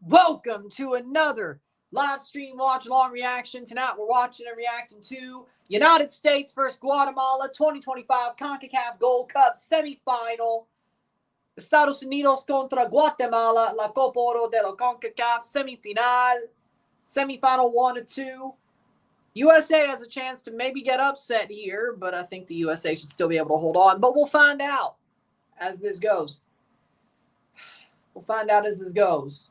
Welcome to another live stream watch-along reaction. Tonight we're watching and reacting to United States versus Guatemala 2025 CONCACAF Gold Cup semifinal. Estados Unidos contra Guatemala, la Copa Oro de la CONCACAF semifinal. Semifinal 1-2. USA has a chance to maybe get upset here, but I think the USA should still be able to hold on. But we'll find out as this goes. We'll find out as this goes.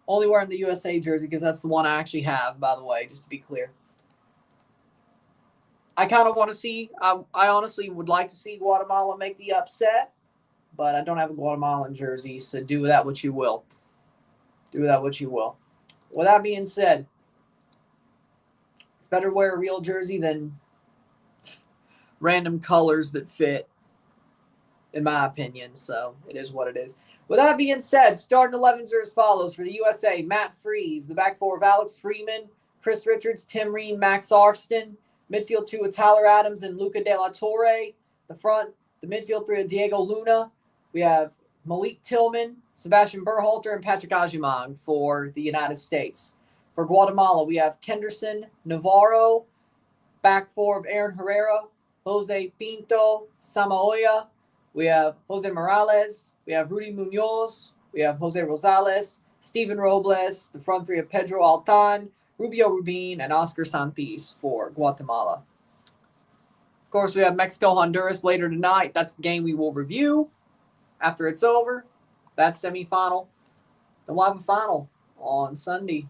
Only wearing the USA jersey because that's the one I actually have, by the way, just to be clear. I kind of want to see, I honestly would like to see Guatemala make the upset, but I don't have a Guatemalan jersey, so do with that what you will. Do with that what you will. With that being said, it's better to wear a real jersey than random colors that fit, in my opinion, so it is what it is. With that being said, starting 11s are as follows. For the USA, Matt Freese. The back four of Alex Freeman, Chris Richards, Tim Ream, Max Arston. Midfield two of Tyler Adams and Luca De La Torre. The front, the midfield three of Diego Luna. We have Malik Tillman, Sebastian Berhalter, and Patrick Ajimang for the United States. For Guatemala, we have Kenderson, Navarro. Back four of Aaron Herrera, Jose Pinto, Samaoya. We have Jose Morales. We have Rudy Munoz. We have Jose Rosales, Steven Robles. The front three of Pedro Altan, Rubio Rubin, and Oscar Santis for Guatemala. Of course, we have Mexico-Honduras later tonight. That's the game we will review after it's over. That's semifinal. Then we'll have a final on Sunday.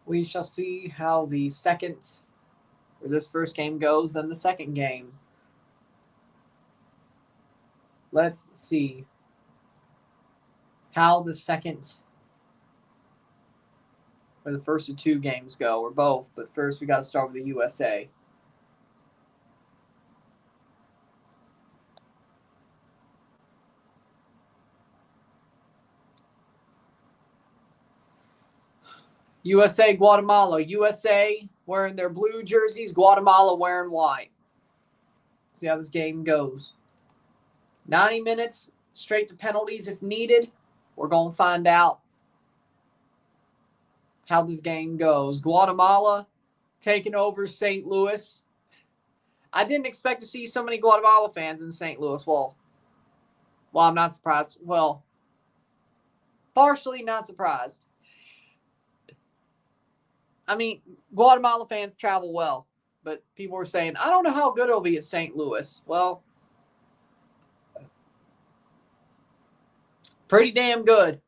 We shall see how the second, or this first game goes, then the second game. Let's see how the second, or the first of two games go, or both. But first, we got to start with the USA. USA, Guatemala. USA wearing their blue jerseys. Guatemala wearing white. See how this game goes. 90 minutes, straight to penalties if needed. We're going to find out how this game goes. Guatemala taking over St. Louis. I didn't expect to see so many Guatemala fans in St. Louis. Well, I'm not surprised. Well, partially not surprised. I mean, Guatemala fans travel well, but people were saying, I don't know how good it'll be at St. Louis. Well, pretty damn good.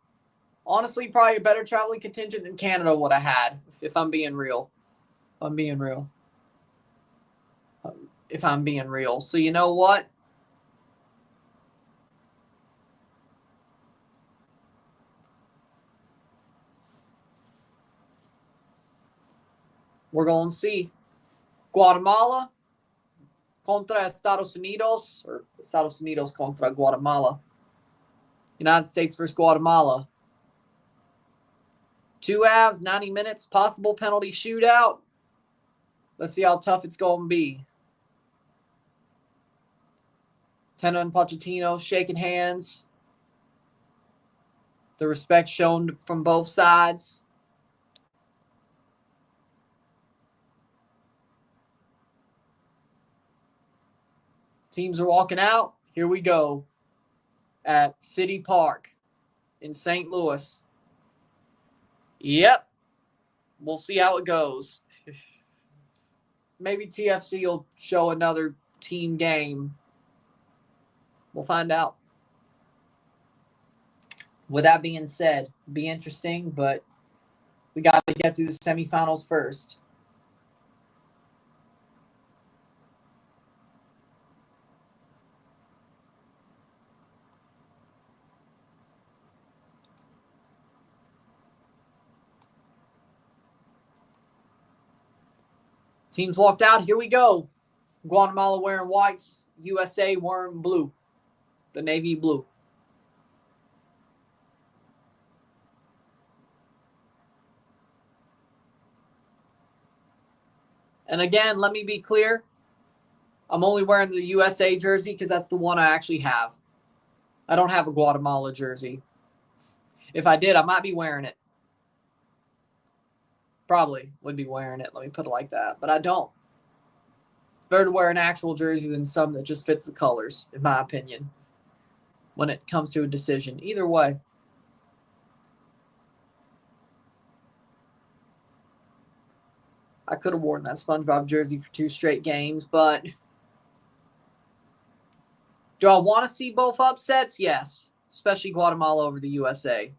Honestly, probably a better traveling contingent than Canada would have had, if I'm being real. If I'm being real. So you know what? We're going to see Guatemala contra Estados Unidos, or Estados Unidos contra Guatemala. United States versus Guatemala. 2 halves, 90 minutes, possible penalty shootout. Let's see how tough it's going to be. Tena and Pochettino shaking hands. The respect shown from both sides. Teams are walking out. Here we go at City Park in St. Louis. Yep. We'll see how it goes. Maybe TFC will show another team game. We'll find out. With that being said, be interesting, but we got to get through the semifinals first. Teams walked out. Here we go. Guatemala wearing whites. USA wearing blue. The navy blue. And again, let me be clear. I'm only wearing the USA jersey because that's the one I actually have. I don't have a Guatemala jersey. If I did, I might be wearing it. Probably would be wearing it. Let me put it like that. But I don't. It's better to wear an actual jersey than some that just fits the colors, in my opinion, when it comes to a decision. Either way. I could have worn that SpongeBob jersey for 2 straight games, but do I want to see both upsets? Yes, especially Guatemala over the USA.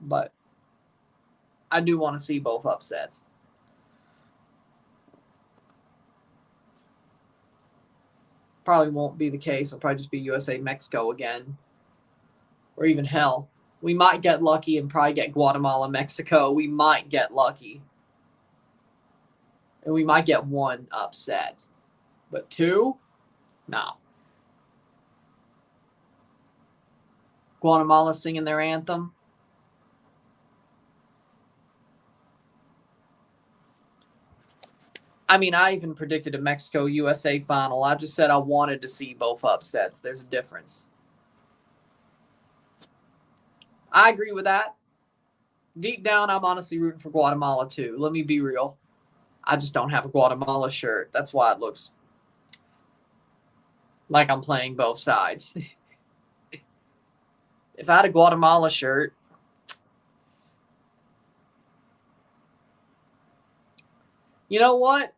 But I do want to see both upsets. Probably won't be the case. It'll probably just be USA-Mexico again. Or even hell. We might get lucky and probably get Guatemala-Mexico. We might get lucky. And we might get 1 upset. But 2? No. Guatemala singing their anthem. I mean, I even predicted a Mexico-USA final. I just said I wanted to see both upsets. There's a difference. I agree with that. Deep down, I'm honestly rooting for Guatemala too. Let me be real. I just don't have a Guatemala shirt. That's why it looks like I'm playing both sides. If I had a Guatemala shirt, you know what?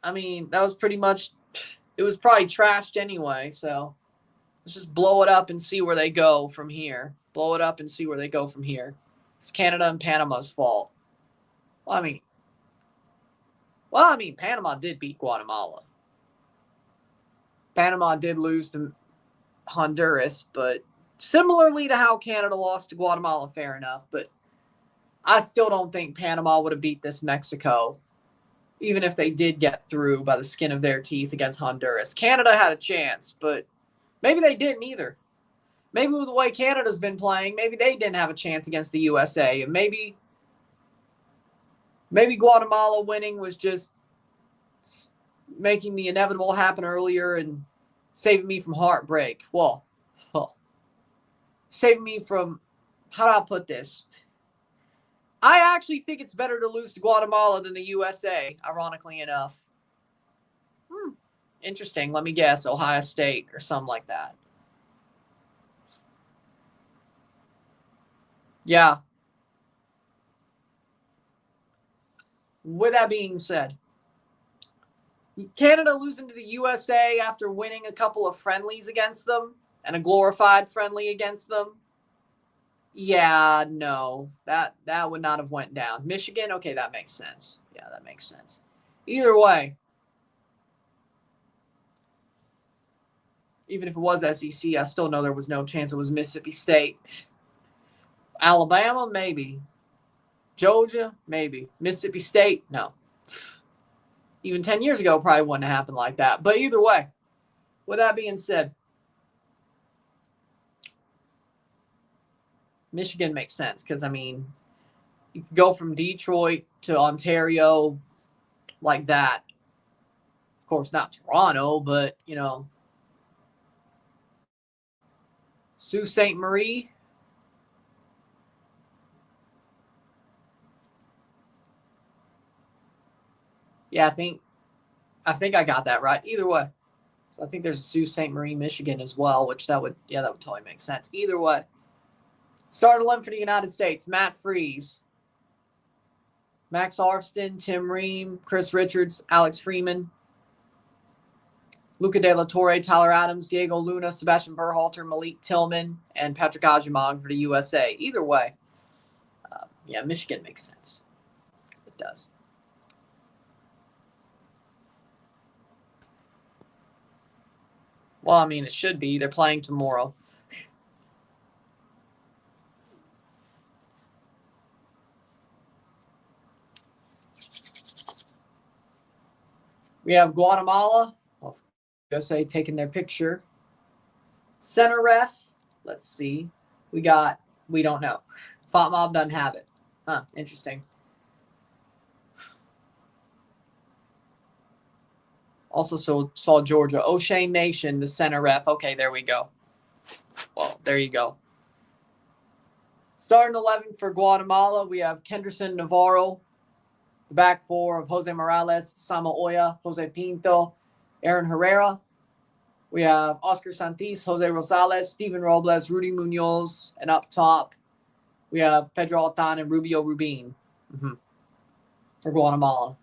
I mean, that was pretty much, it was probably trashed anyway, so let's just blow it up and see where they go from here. Blow it up and see where they go from here. It's Canada and Panama's fault. Well, I mean, Panama did beat Guatemala. Panama did lose to Honduras, but similarly to how Canada lost to Guatemala, fair enough. But I still don't think Panama would have beat this Mexico, even if they did get through by the skin of their teeth against Honduras. Canada had a chance, but maybe they didn't either. Maybe with the way Canada's been playing, maybe they didn't have a chance against the USA. And maybe Guatemala winning was just making the inevitable happen earlier and saving me from heartbreak. Well, saving me from, how do I put this? I actually think it's better to lose to Guatemala than the USA, ironically enough. Interesting. Let me guess. Ohio State or something like that. Yeah. With that being said, Canada losing to the USA after winning a couple of friendlies against them and a glorified friendly against them. Yeah, no, that would not have went down. Michigan, okay, that makes sense. Yeah, that makes sense. Either way, even if it was SEC, I still know there was no chance it was Mississippi State. Alabama, maybe. Georgia, maybe. Mississippi State, no. Even 10 years ago, probably wouldn't have happened like that. But either way, with that being said, Michigan makes sense because, I mean, you could go from Detroit to Ontario like that. Of course, not Toronto, but, you know, Sault Ste. Marie. Yeah, I think I got that right. Either way. So I think there's a Sault Ste. Marie, Michigan as well, which that would totally make sense. Either way. Starting 11 for the United States, Matt Freese, Max Arfston, Tim Ream, Chris Richards, Alex Freeman, Luca De La Torre, Tyler Adams, Diego Luna, Sebastian Berhalter, Malik Tillman, and Patrick Ajimog for the USA. Either way, yeah, Michigan makes sense. It does. Well, I mean, it should be. They're playing tomorrow. We have Guatemala, USA taking their picture. Center ref, let's see. We don't know. Font Mob doesn't have it. Huh, interesting. Also saw Georgia. O'Shane Nation, the center ref. Okay, there we go. Well, there you go. Starting 11 for Guatemala, we have Kenderson Navarro. The back four of Jose Morales, Sama Oya, Jose Pinto, Aaron Herrera. We have Oscar Santis, Jose Rosales, Steven Robles, Rudy Munoz, and up top, we have Pedro Altan and Rubio Rubin for Guatemala.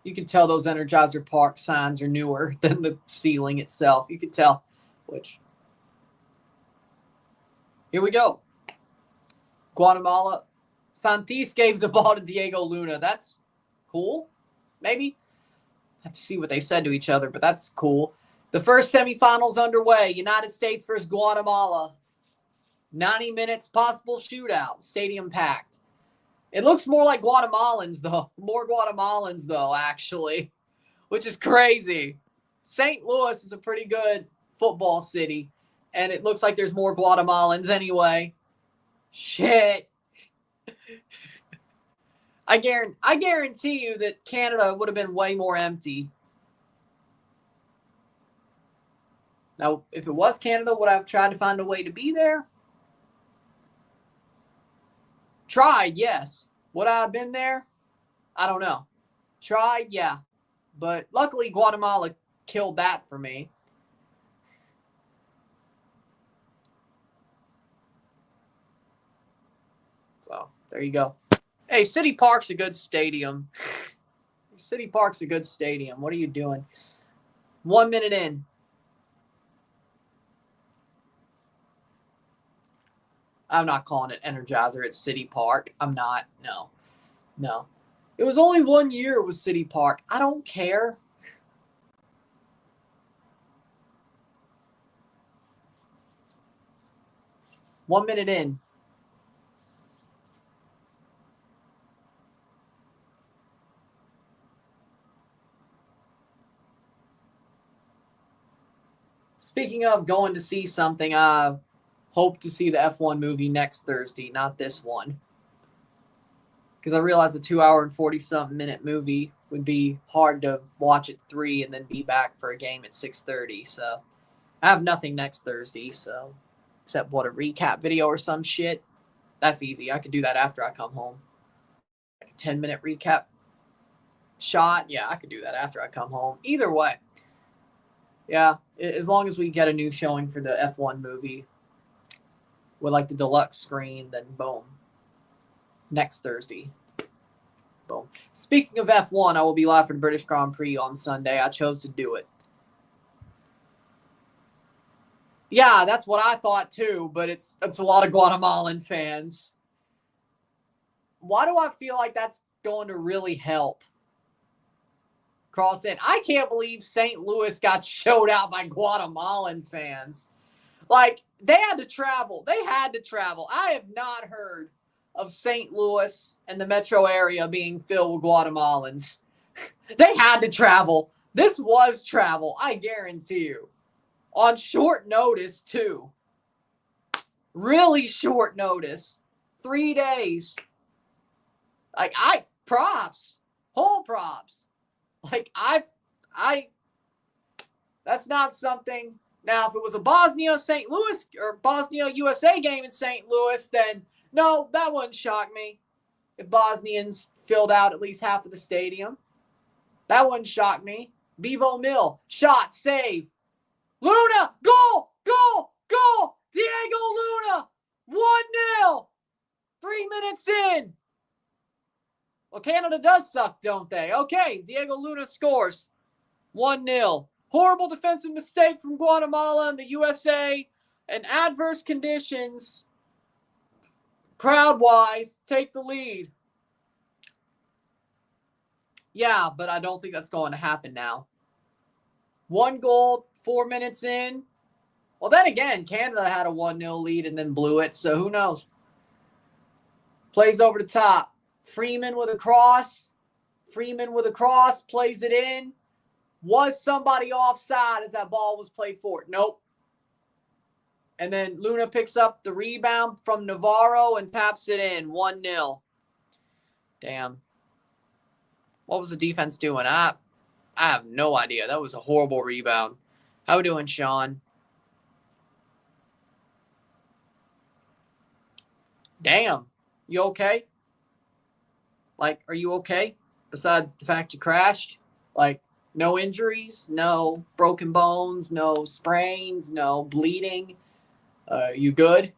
You can tell those Energizer Park signs are newer than the ceiling itself. You can tell which. Here we go. Guatemala. Santis gave the ball to Diego Luna. That's cool. Maybe. Have to see what they said to each other, but that's cool. The first semifinals underway. United States versus Guatemala. 90 minutes, possible shootout. Stadium packed. It looks more like Guatemalans, though. More Guatemalans, though, actually, which is crazy. St. Louis is a pretty good football city, and it looks like there's more Guatemalans anyway. Shit. I guarantee you that Canada would have been way more empty. Now, if it was Canada, would I have tried to find a way to be there? Tried, yes. Would I have been there? I don't know. Tried, yeah. But luckily, Guatemala killed that for me. So, there you go. Hey, City Park's a good stadium. City Park's a good stadium. What are you doing? 1 minute in. I'm not calling it Energizer at City Park. I'm not. No. It was only 1 year with City Park. I don't care. One minute in. Speaking of going to see something, I hope to see the F1 movie next Thursday, not this one. Because I realized a 2 hour and 40-something minute movie would be hard to watch at 3 and then be back for a game at 6:30. So I have nothing next Thursday, so except a recap video or some shit. That's easy. I could do that after I come home. Like a 10-minute recap shot. Yeah, I could do that after I come home. Either way. Yeah, as long as we get a new showing for the F1 movie with like the deluxe screen, then boom. Next Thursday. Boom. Speaking of F1, I will be live for the British Grand Prix on Sunday. I chose to do it. Yeah, that's what I thought too, but it's a lot of Guatemalan fans. Why do I feel like that's going to really help? Cross in. I can't believe St. Louis got showed out by Guatemalan fans. Like, they had to travel. I have not heard of St. Louis and the metro area being filled with Guatemalans. They had to travel. This was travel, I guarantee you. On short notice, too. Really short notice. 3 days. Like, props. Whole props. Like, that's not something. Now, if it was a Bosnia-St. Louis or Bosnia-USA game in St. Louis, then no, that wouldn't shock me. If Bosnians filled out at least half of the stadium, that wouldn't shock me. Bevo Mill, shot, save. Luna, goal, goal, goal. Diego Luna, 1-0. 3 minutes in. Well, Canada does suck, don't they? Okay, Diego Luna scores. 1-0. Horrible defensive mistake from Guatemala and the USA. And adverse conditions, crowd-wise, take the lead. Yeah, but I don't think that's going to happen now. 1 goal, 4 minutes in. Well, then again, Canada had a 1-0 lead and then blew it, so who knows? Plays over the top. Freeman with a cross. Plays it in. Was somebody offside as that ball was played forward? Nope. And then Luna picks up the rebound from Navarro and taps it in. 1-0. Damn. What was the defense doing? I have no idea. That was a horrible rebound. How we doing, Sean? Damn. You okay? Like, are you okay? Besides the fact you crashed? Like, no injuries, no broken bones, no sprains, no bleeding. You good?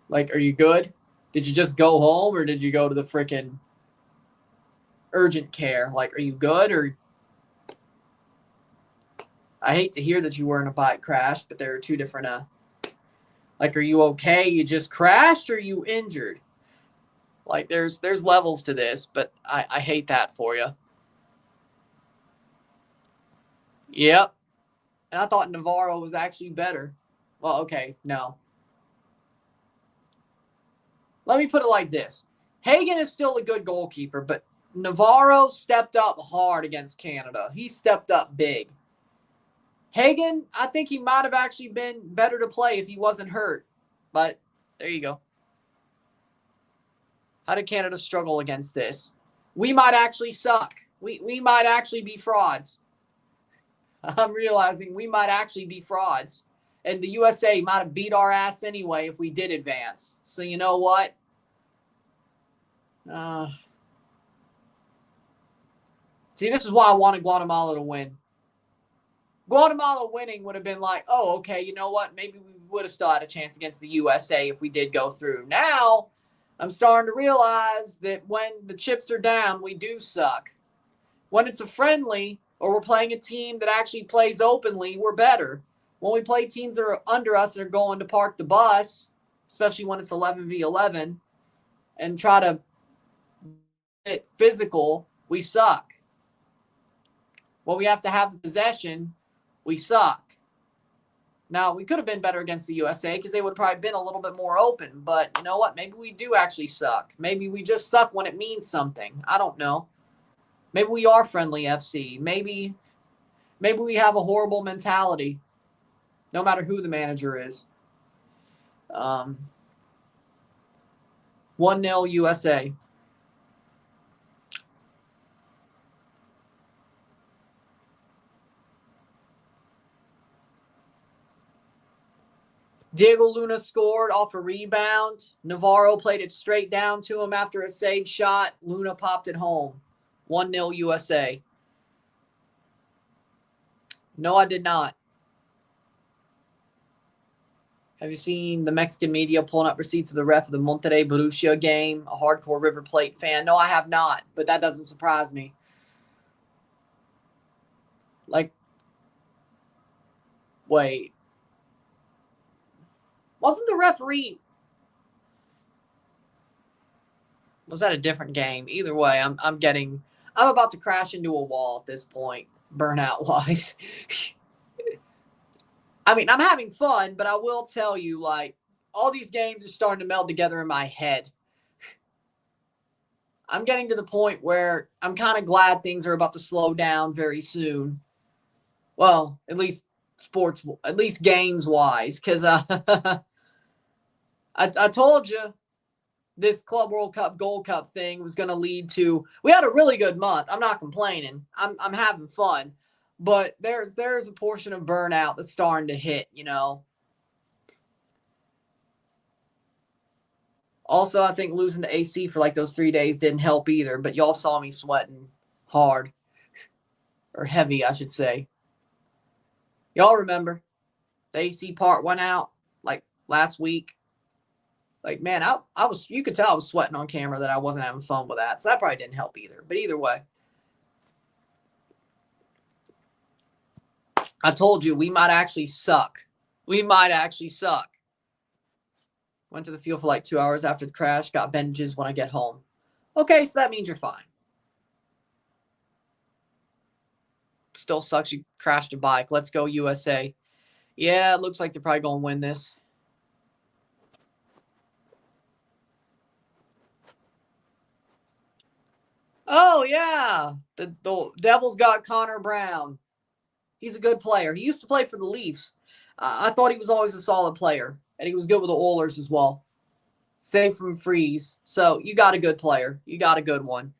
Like, are you good? Did you just go home or did you go to the frickin' urgent care? Like, are you good? Or I hate to hear that you were in a bike crash, but there are two different, like, are you okay? You just crashed or you injured? Like, there's levels to this, but I hate that for you. Yep. And I thought Navarro was actually better. Well, okay, no. Let me put it like this. Hagen is still a good goalkeeper, but Navarro stepped up hard against Canada. He stepped up big. Hagen, I think he might have actually been better to play if he wasn't hurt. But there you go. How did Canada struggle against this? We might actually suck. We might actually be frauds. I'm realizing we might actually be frauds. And the USA might have beat our ass anyway if we did advance. So you know what? See, this is why I wanted Guatemala to win. Guatemala winning would have been like, oh, okay, you know what? Maybe we would have still had a chance against the USA if we did go through. Now, I'm starting to realize that when the chips are down, we do suck. When it's a friendly or we're playing a team that actually plays openly, we're better. When we play teams that are under us and are going to park the bus, especially when it's 11v11, and try to get physical, we suck. When we have to have the possession, we suck. Now, we could have been better against the USA because they would have probably been a little bit more open. But you know what? Maybe we do actually suck. Maybe we just suck when it means something. I don't know. Maybe we are friendly FC. Maybe we have a horrible mentality, no matter who the manager is. 1-0 USA. Diego Luna scored off a rebound. Navarro played it straight down to him after a save shot. Luna popped it home. 1-0 USA. No, I did not. Have you seen the Mexican media pulling up receipts of the ref of the Monterrey Borussia game? A hardcore River Plate fan. No, I have not, but that doesn't surprise me. Like, wait. Wasn't the referee... Was that a different game? Either way, I'm about to crash into a wall at this point, burnout-wise. I mean, I'm having fun, but I will tell you, like, all these games are starting to meld together in my head. I'm getting to the point where I'm kind of glad things are about to slow down very soon. Well, at least games-wise, because I told you this Club World Cup Gold Cup thing was going to lead to... We had a really good month. I'm not complaining. I'm having fun. But there's a portion of burnout that's starting to hit, you know. Also, I think losing to AC for like those 3 days didn't help either. But y'all saw me sweating hard. Or heavy, I should say. Y'all remember the AC part went out like last week. Like, man, I was, you could tell I was sweating on camera that I wasn't having fun with that. So that probably didn't help either. But either way. I told you, we might actually suck. We might actually suck. Went to the field for like 2 hours after the crash. Got bandages when I get home. Okay, so that means you're fine. Still sucks you crashed a bike. Let's go USA. Yeah, it looks like they're probably going to win this. Oh, yeah. The Devils got Connor Brown. He's a good player. He used to play for the Leafs. I thought he was always a solid player, and he was good with the Oilers as well. Saved from freeze. So you got a good player. You got a good one.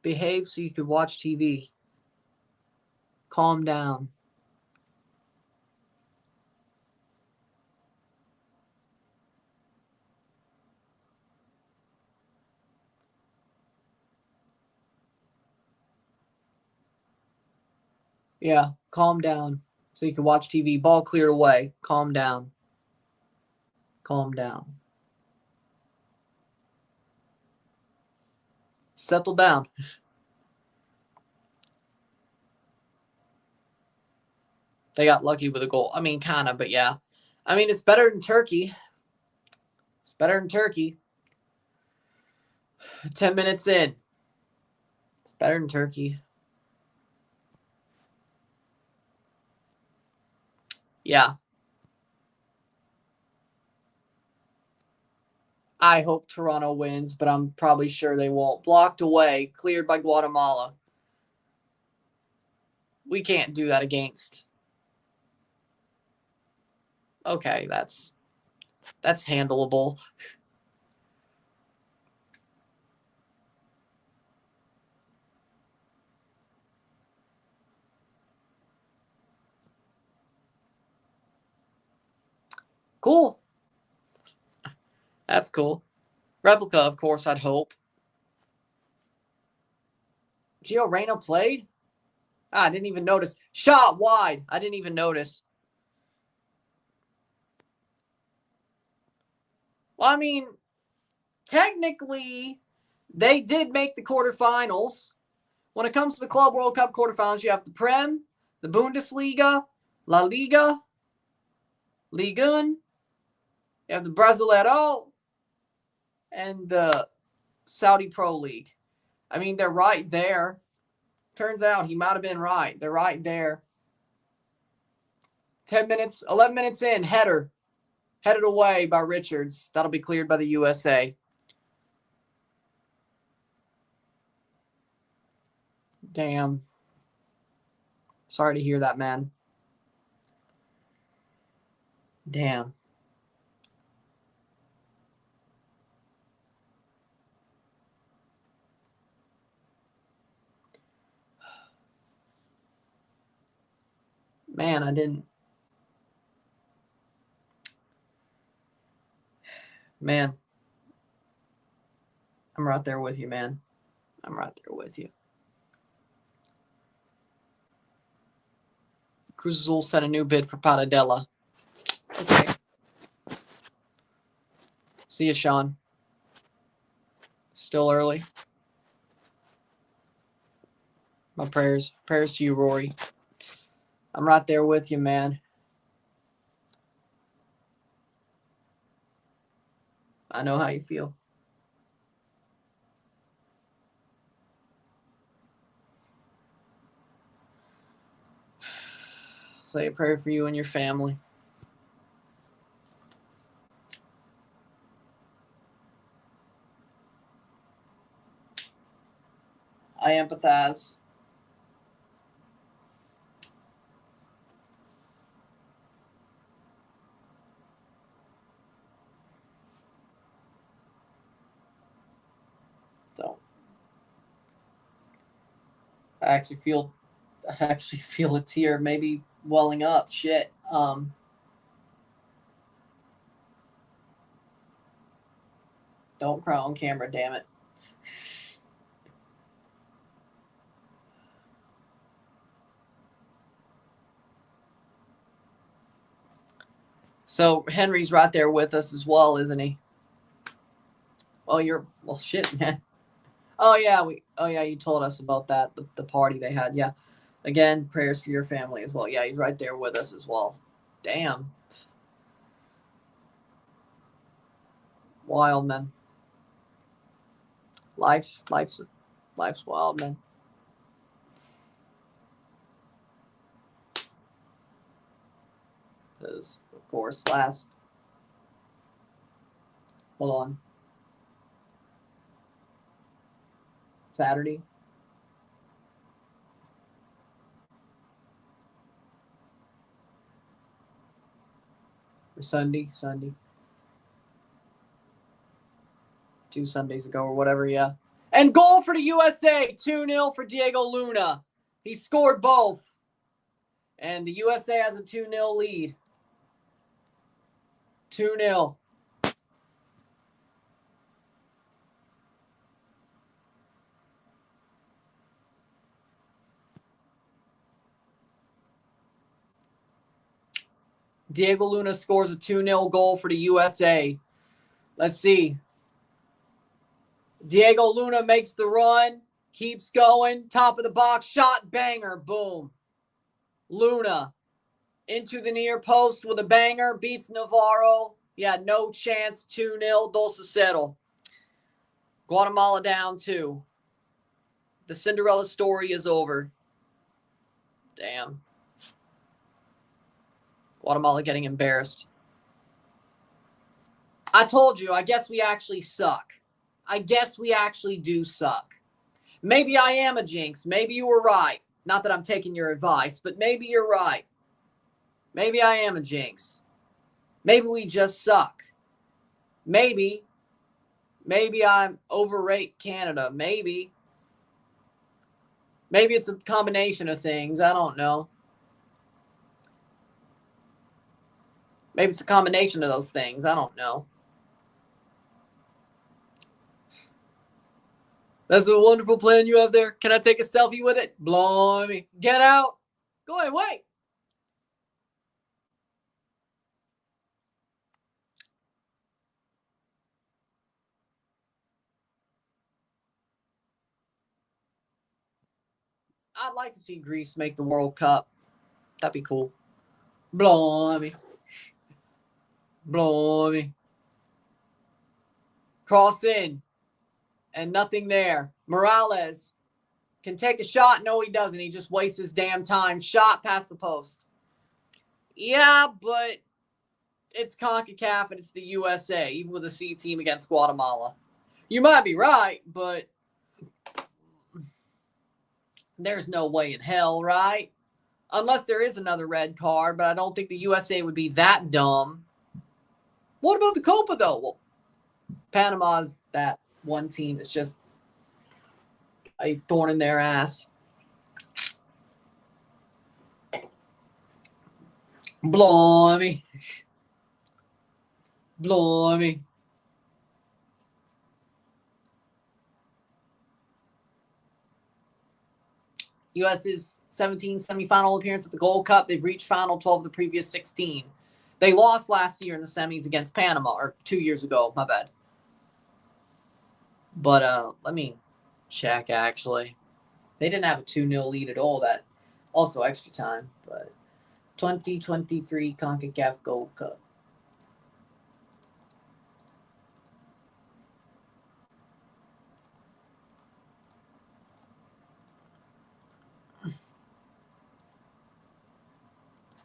Behave so you could watch TV. Calm down. Yeah, calm down so you can watch TV. Ball cleared away. Calm down. Calm down. Settle down. They got lucky with a goal. I mean, kind of, but yeah. I mean, it's better than Turkey. It's better than Turkey. 10 minutes in. It's better than Turkey. Yeah. I hope Toronto wins, but I'm probably sure they won't. Blocked away. Cleared by Guatemala. We can't do that against. Okay, that's handleable. Cool. That's cool. Replica, of course, I'd hope. Gio Reyna played? I didn't even notice. Shot wide. I didn't even notice. Well, I mean, technically, they did make the quarterfinals. When it comes to the Club World Cup quarterfinals, you have the Prem, the Bundesliga, La Liga, Ligue 1. You have the Brasileiro and the Saudi Pro League. I mean, they're right there. Turns out he might have been right. They're right there. 11 minutes in, header. Headed away by Richards. That'll be cleared by the USA. Damn. Sorry to hear that, man. Damn. Man, I didn't. Man. I'm right there with you, man. I'm right there with you. Cruz Azul sent a new bid for Paradela. Okay. See you, Sean. Still early. My prayers. Prayers to you, Rory. I'm right there with you, man. I know how you feel. Say a prayer for you and your family. I empathize. So I actually feel a tear maybe welling up. Shit. Don't cry on camera, damn it. So Henry's right there with us as well, isn't he? Well, shit, man. Oh yeah, you told us about that, the party they had. Yeah. Again, prayers for your family as well. Yeah, he's right there with us as well. Damn. Wild, man. Life's wild, man. Because, of course, hold on. Saturday. Or Sunday. 2 Sundays ago or whatever, yeah. And goal for the USA, 2-0 for Diego Luna. He scored both. And the USA has a 2-0 lead. 2-0. Diego Luna scores a 2-0 goal for the USA. Let's see. Diego Luna makes the run, keeps going, top of the box, shot, banger, boom. Luna into the near post with a banger, beats Navarro. Yeah, no chance, 2-0, 2-0. Guatemala down 2. The Cinderella story is over. Damn. Guatemala getting embarrassed. I told you, I guess we actually suck. I guess we actually do suck. Maybe I am a jinx. Maybe you were right. Not that I'm taking your advice, but maybe you're right. Maybe I am a jinx. Maybe we just suck. Maybe I overrate Canada. Maybe it's a combination of things. I don't know. Maybe it's a combination of those things. I don't know. That's a wonderful plan you have there. Can I take a selfie with it? Blimey. Get out. Go away. Wait. I'd like to see Greece make the World Cup. That'd be cool. Blimey. Cross in. And nothing there. Morales can take a shot. No, he doesn't. He just wastes his damn time. Shot past the post. Yeah, but it's CONCACAF and it's the USA, even with a C team against Guatemala. You might be right, but there's no way in hell, right? Unless there is another red card, but I don't think the USA would be that dumb. What about the Copa, though? Well, Panama's that one team that's just a thorn in their ass. Blimey. US's 17 semifinal appearance at the Gold Cup. They've reached Final 12 of the previous 16. They lost last year in the semis against Panama, or 2 years ago. My bad. But let me check, actually. They didn't have a 2-0 lead at all. That also extra time. But 2023 CONCACAF Gold Cup.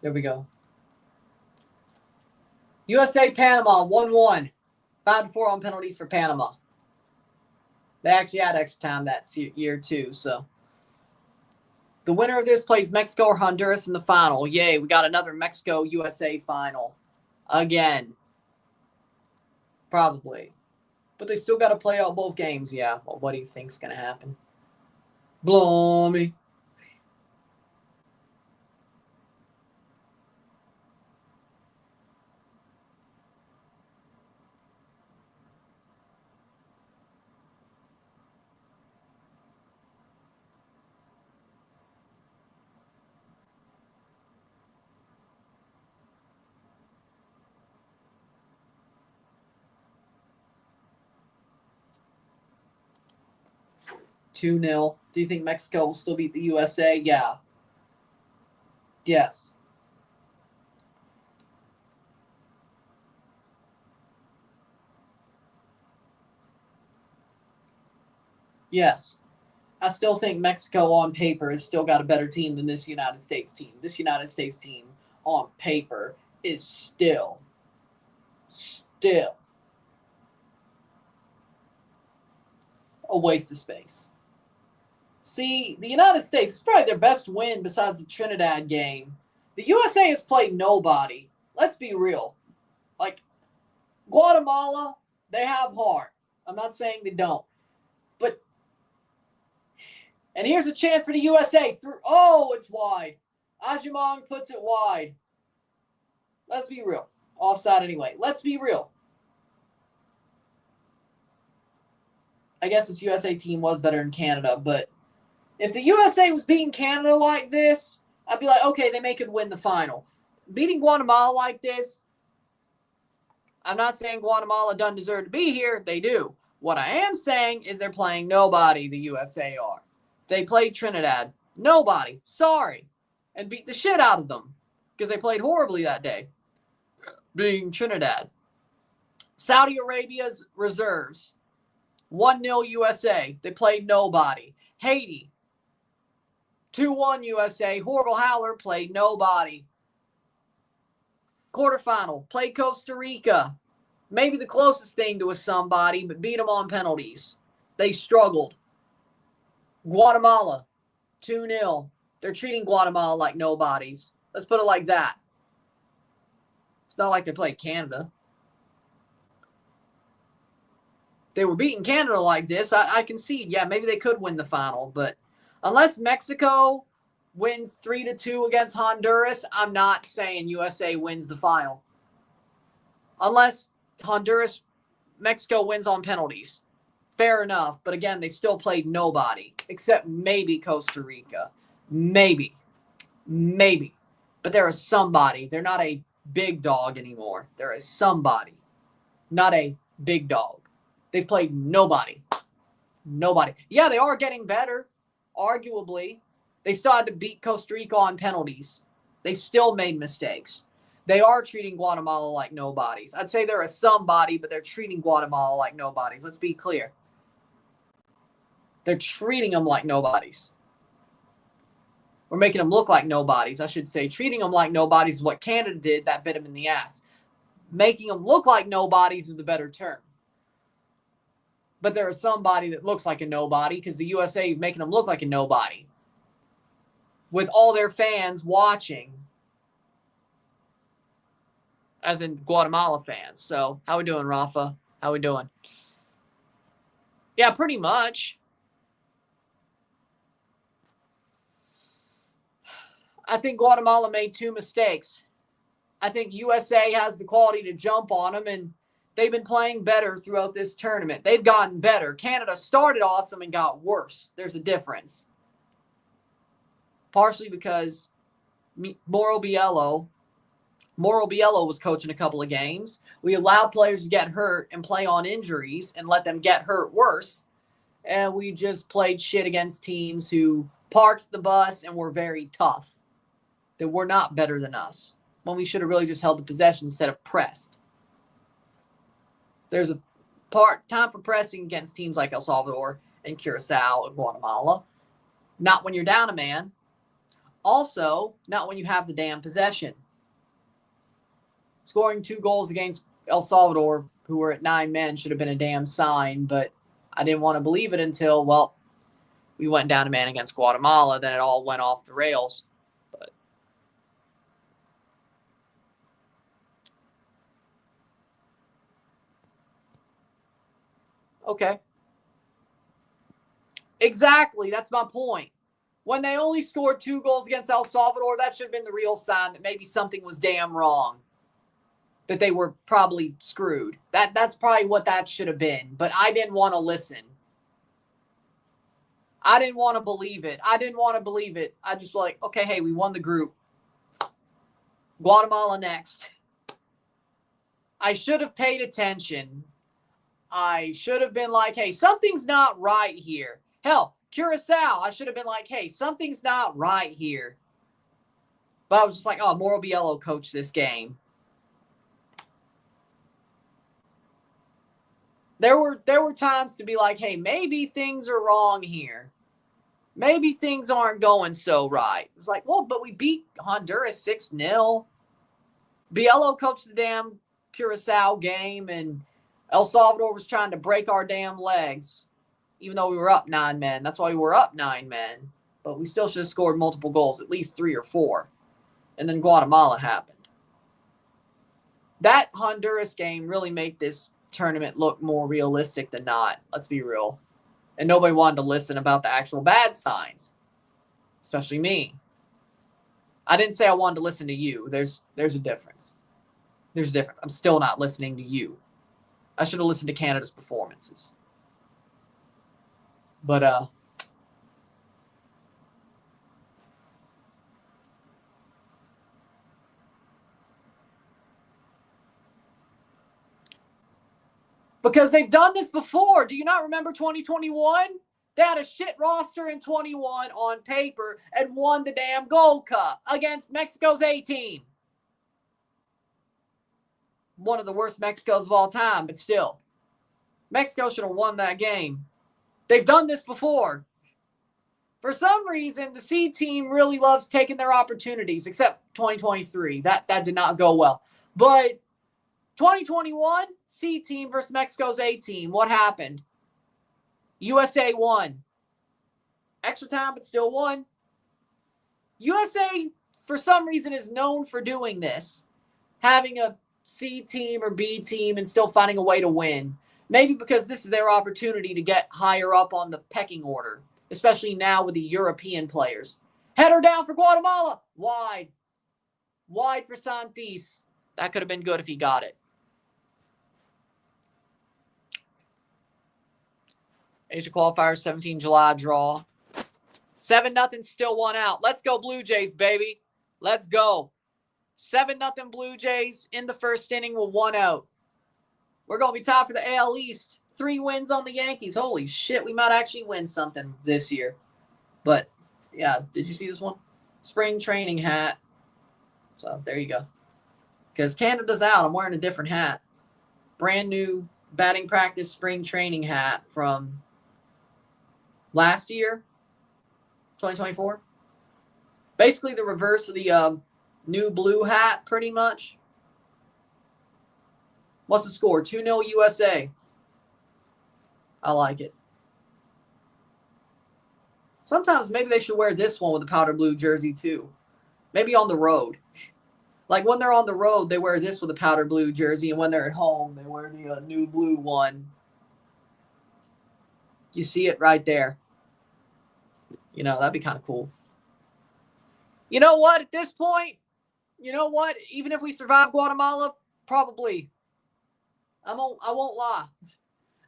There we go. USA Panama 1-1. 5-4 on penalties for Panama. They actually had extra time that year too. So the winner of this plays Mexico or Honduras in the final. Yay, we got another Mexico USA final again. Probably, but they still got to play out both games. Yeah. Well, what do you think's gonna happen? Blimey. 2-0. Do you think Mexico will still beat the USA? Yeah. Yes. Yes. I still think Mexico on paper has still got a better team than this United States team. This United States team on paper is still a waste of space. See, the United States is probably their best win besides the Trinidad game. The USA has played nobody. Let's be real. Like, Guatemala, they have heart. I'm not saying they don't. But, and here's a chance for the USA. It's wide. Ajimong puts it wide. Let's be real. Offside anyway. Let's be real. I guess this USA team was better than Canada, but if the USA was beating Canada like this, I'd be like, okay, they may could win the final. Beating Guatemala like this, I'm not saying Guatemala doesn't deserve to be here. They do. What I am saying is they're playing nobody, the USA are. They played Trinidad. Nobody. Sorry. And beat the shit out of them because they played horribly that day, being Trinidad. Saudi Arabia's reserves. 1-0 USA. They played nobody. Haiti. 2-1 USA. Horrible howler. Played nobody. Quarterfinal. Played Costa Rica. Maybe the closest thing to a somebody, but beat them on penalties. They struggled. Guatemala. 2-0. They're treating Guatemala like nobodies. Let's put it like that. It's not like they played Canada. They were beating Canada like this, I concede. Yeah, maybe they could win the final. But unless Mexico wins 3-2 against Honduras, I'm not saying USA wins the final. Unless Mexico wins on penalties. Fair enough. But again, they still played nobody. Except maybe Costa Rica. Maybe. But there is somebody. They're not a big dog anymore. There is somebody. Not a big dog. They've played nobody. Yeah, they are getting better, arguably. They still had to beat Costa Rica on penalties. They still made mistakes. They are treating Guatemala like nobodies. I'd say they're a somebody, but they're treating Guatemala like nobodies. Let's be clear. They're treating them like nobodies. Or making them look like nobodies, I should say. Treating them like nobodies is what Canada did that bit them in the ass. Making them look like nobodies is the better term. But there is somebody that looks like a nobody because the USA is making them look like a nobody. With all their fans watching. As in Guatemala fans. So, how we doing, Rafa? How we doing? Yeah, pretty much. I think Guatemala made 2 mistakes. I think USA has the quality to jump on them, and they've been playing better throughout this tournament. They've gotten better. Canada started awesome and got worse. There's a difference. Partially because Mauro Biello was coaching a couple of games. We allowed players to get hurt and play on injuries and let them get hurt worse. And we just played shit against teams who parked the bus and were very tough. That were not better than us. When we should have really just held the possession instead of pressed. There's a time for pressing against teams like El Salvador and Curacao and Guatemala. Not when you're down a man. Also, not when you have the damn possession. Scoring 2 goals against El Salvador, who were at 9 men, should have been a damn sign, but I didn't want to believe it until, well, we went down a man against Guatemala. Then it all went off the rails. But okay. Exactly. That's my point. When they only scored 2 goals against El Salvador, that should have been the real sign that maybe something was damn wrong. That they were probably screwed. That's probably what that should have been. But I didn't want to listen. I didn't want to believe it. I just like, okay, hey, we won the group. Guatemala next. I should have paid attention. I should have been like, hey, something's not right here. Hell, Curacao, I should have been like, hey, something's not right here. But I was just like, oh, Mauro Biello coached this game. there were times to be like, hey, maybe things are wrong here. Maybe things aren't going so right. It was like, well, but we beat Honduras 6-0. Biello coached the damn Curacao game, and El Salvador was trying to break our damn legs, even though we were up 9 men. That's why we were up 9 men. But we still should have scored multiple goals, at least 3 or 4. And then Guatemala happened. That Honduras game really made this tournament look more realistic than not. Let's be real. And nobody wanted to listen about the actual bad signs, especially me. I didn't say I wanted to listen to you. There's a difference. There's a difference. I'm still not listening to you. I should have listened to Canada's performances. But because they've done this before. Do you not remember 2021? They had a shit roster in 21 on paper and won the damn Gold Cup against Mexico's A team. One of the worst Mexicos of all time, but still. Mexico should have won that game. They've done this before. For some reason, the C team really loves taking their opportunities, except 2023. That did not go well. But 2021, C team versus Mexico's A team. What happened? USA won. Extra time, but still won. USA, for some reason, is known for doing this. Having a C team or B team and still finding a way to win. Maybe because this is their opportunity to get higher up on the pecking order, especially now with the European players. Header down for Guatemala. Wide. Wide for Santis. That could have been good if he got it. Asia qualifier, 17 July draw. 7-0, still 1 out. Let's go Blue Jays, baby. Let's go. 7-0 Blue Jays in the first inning with 1 out. We're going to be top for the AL East. 3 wins on the Yankees. Holy shit, we might actually win something this year. But, yeah, did you see this one? Spring training hat. So, there you go. Because Canada's out. I'm wearing a different hat. Brand new batting practice spring training hat from last year, 2024. Basically the reverse of the new blue hat, pretty much. What's the score? 2-0 USA. I like it. Sometimes maybe they should wear this one with the powder blue jersey too. Maybe on the road. Like when they're on the road, they wear this with a powder blue jersey, and when they're at home, they wear the new blue one. You see it right there. You know, that'd be kind of cool. You know what? At this point, you know what? Even if we survive Guatemala, probably. I won't lie.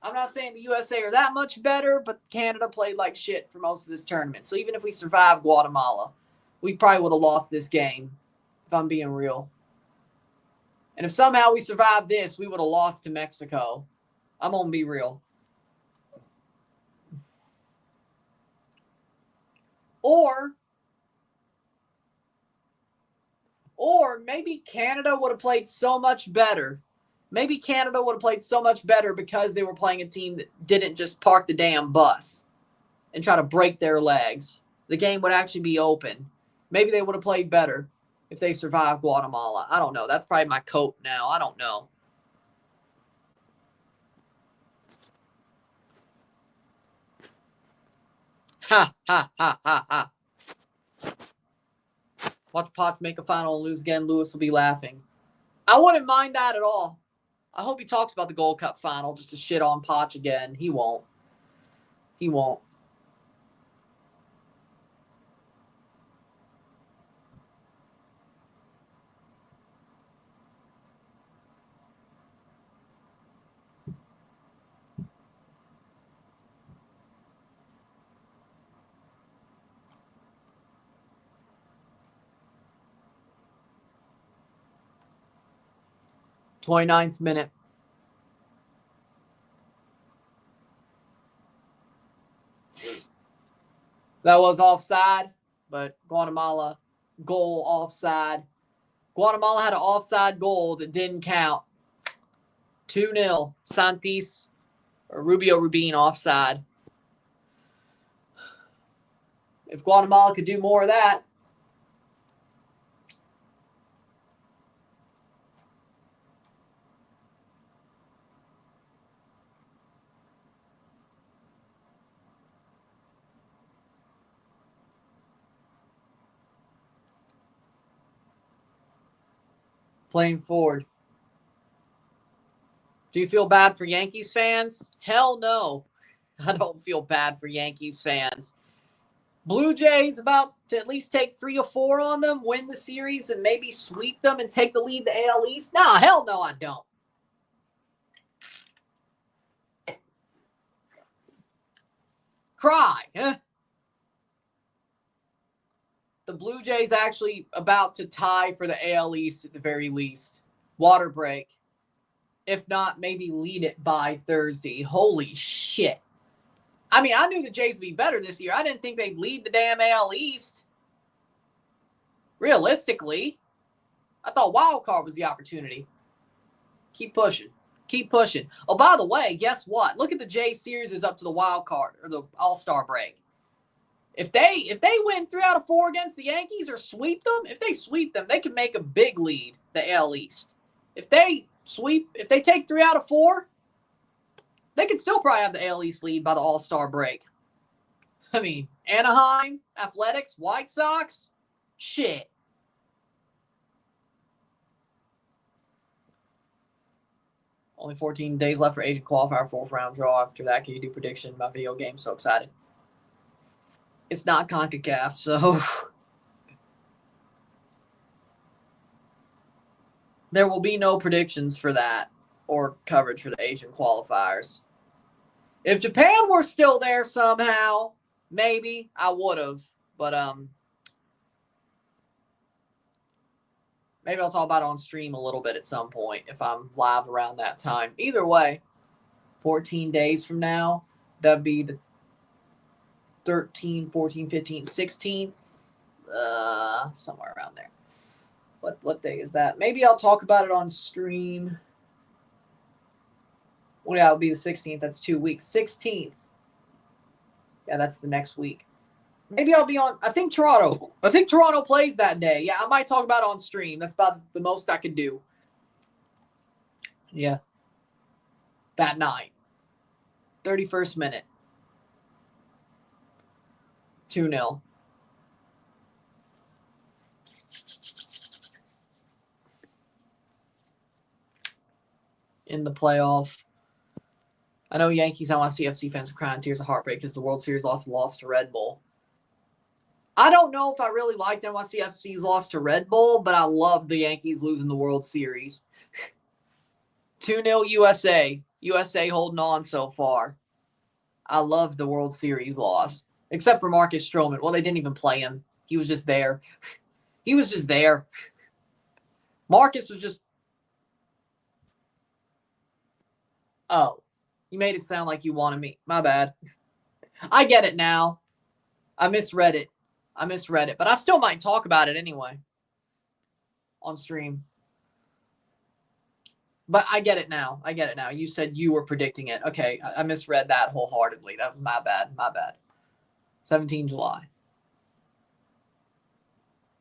I'm not saying the USA are that much better, but Canada played like shit for most of this tournament. So even if we survive Guatemala, we probably would have lost this game, if I'm being real. And if somehow we survive this, we would have lost to Mexico. I'm going to be real. Or maybe Canada would have played so much better. Maybe Canada would have played so much better because they were playing a team that didn't just park the damn bus and try to break their legs. The game would actually be open. Maybe they would have played better if they survived Guatemala. I don't know. That's probably my coat now. I don't know. Ha, ha, ha, ha, ha. Watch Potts make a final and lose again. Lewis will be laughing. I wouldn't mind that at all. I hope he talks about the Gold Cup final just to shit on Potts again. He won't. He won't. Twenty-ninth minute. That was offside, but Guatemala goal offside. Guatemala had an offside goal that didn't count. 2-0. Santis Or Rubio Rubin offside. If Guatemala could do more of that. Playing forward. Do you feel bad for Yankees fans? Hell no. I don't feel bad for Yankees fans. Blue Jays about to at least take 3 or 4 on them, win the series, and maybe sweep them and take the lead the AL East? Nah, hell no, I don't. Cry, huh? The Blue Jays actually about to tie for the AL East at the very least. Water break. If not, maybe lead it by Thursday. Holy shit. I mean, I knew the Jays would be better this year. I didn't think they'd lead the damn AL East. Realistically, I thought wild card was the opportunity. Keep pushing. Keep pushing. Oh, by the way, guess what? Look at the Jays series is up to the wild card or the All-Star break. If they win 3 out of 4 against the Yankees or sweep them, if they sweep them, they can make a big lead the AL East. If they take 3 out of 4, they could still probably have the AL East lead by the All-Star break. I mean, Anaheim, Athletics, White Sox, shit. Only 14 days left for Asian qualifier, 4th round draw. After that, can you do prediction? My video game, so excited. It's not CONCACAF, so there will be no predictions for that or coverage for the Asian qualifiers. If Japan were still there somehow, maybe I would have. But maybe I'll talk about it on stream a little bit at some point if I'm live around that time. Either way, 14 days from now, that'd be the 13th, 14th, 15th, 16th, somewhere around there. What day is that? Maybe I'll talk about it on stream. Well, yeah, it'll be the 16th. That's 2 weeks. 16th. Yeah, that's the next week. Maybe I'll be on. I think Toronto plays that day. Yeah, I might talk about it on stream. That's about the most I can do. Yeah. That night. 31st minute. 2-0. In the playoff. I know Yankees NYCFC fans are crying tears of heartbreak because the World Series lost to Red Bull. I don't know if I really liked NYCFC's loss to Red Bull, but I loved the Yankees losing the World Series. 2-0 USA. USA holding on so far. I loved the World Series loss. Except for Marcus Stroman. Well, they didn't even play him. He was just there. He was just there. Marcus was just... Oh. You made it sound like you wanted me. My bad. I get it now. I misread it. But I still might talk about it anyway. On stream. But I get it now. You said you were predicting it. Okay, I misread that wholeheartedly. That was my bad. 17 July.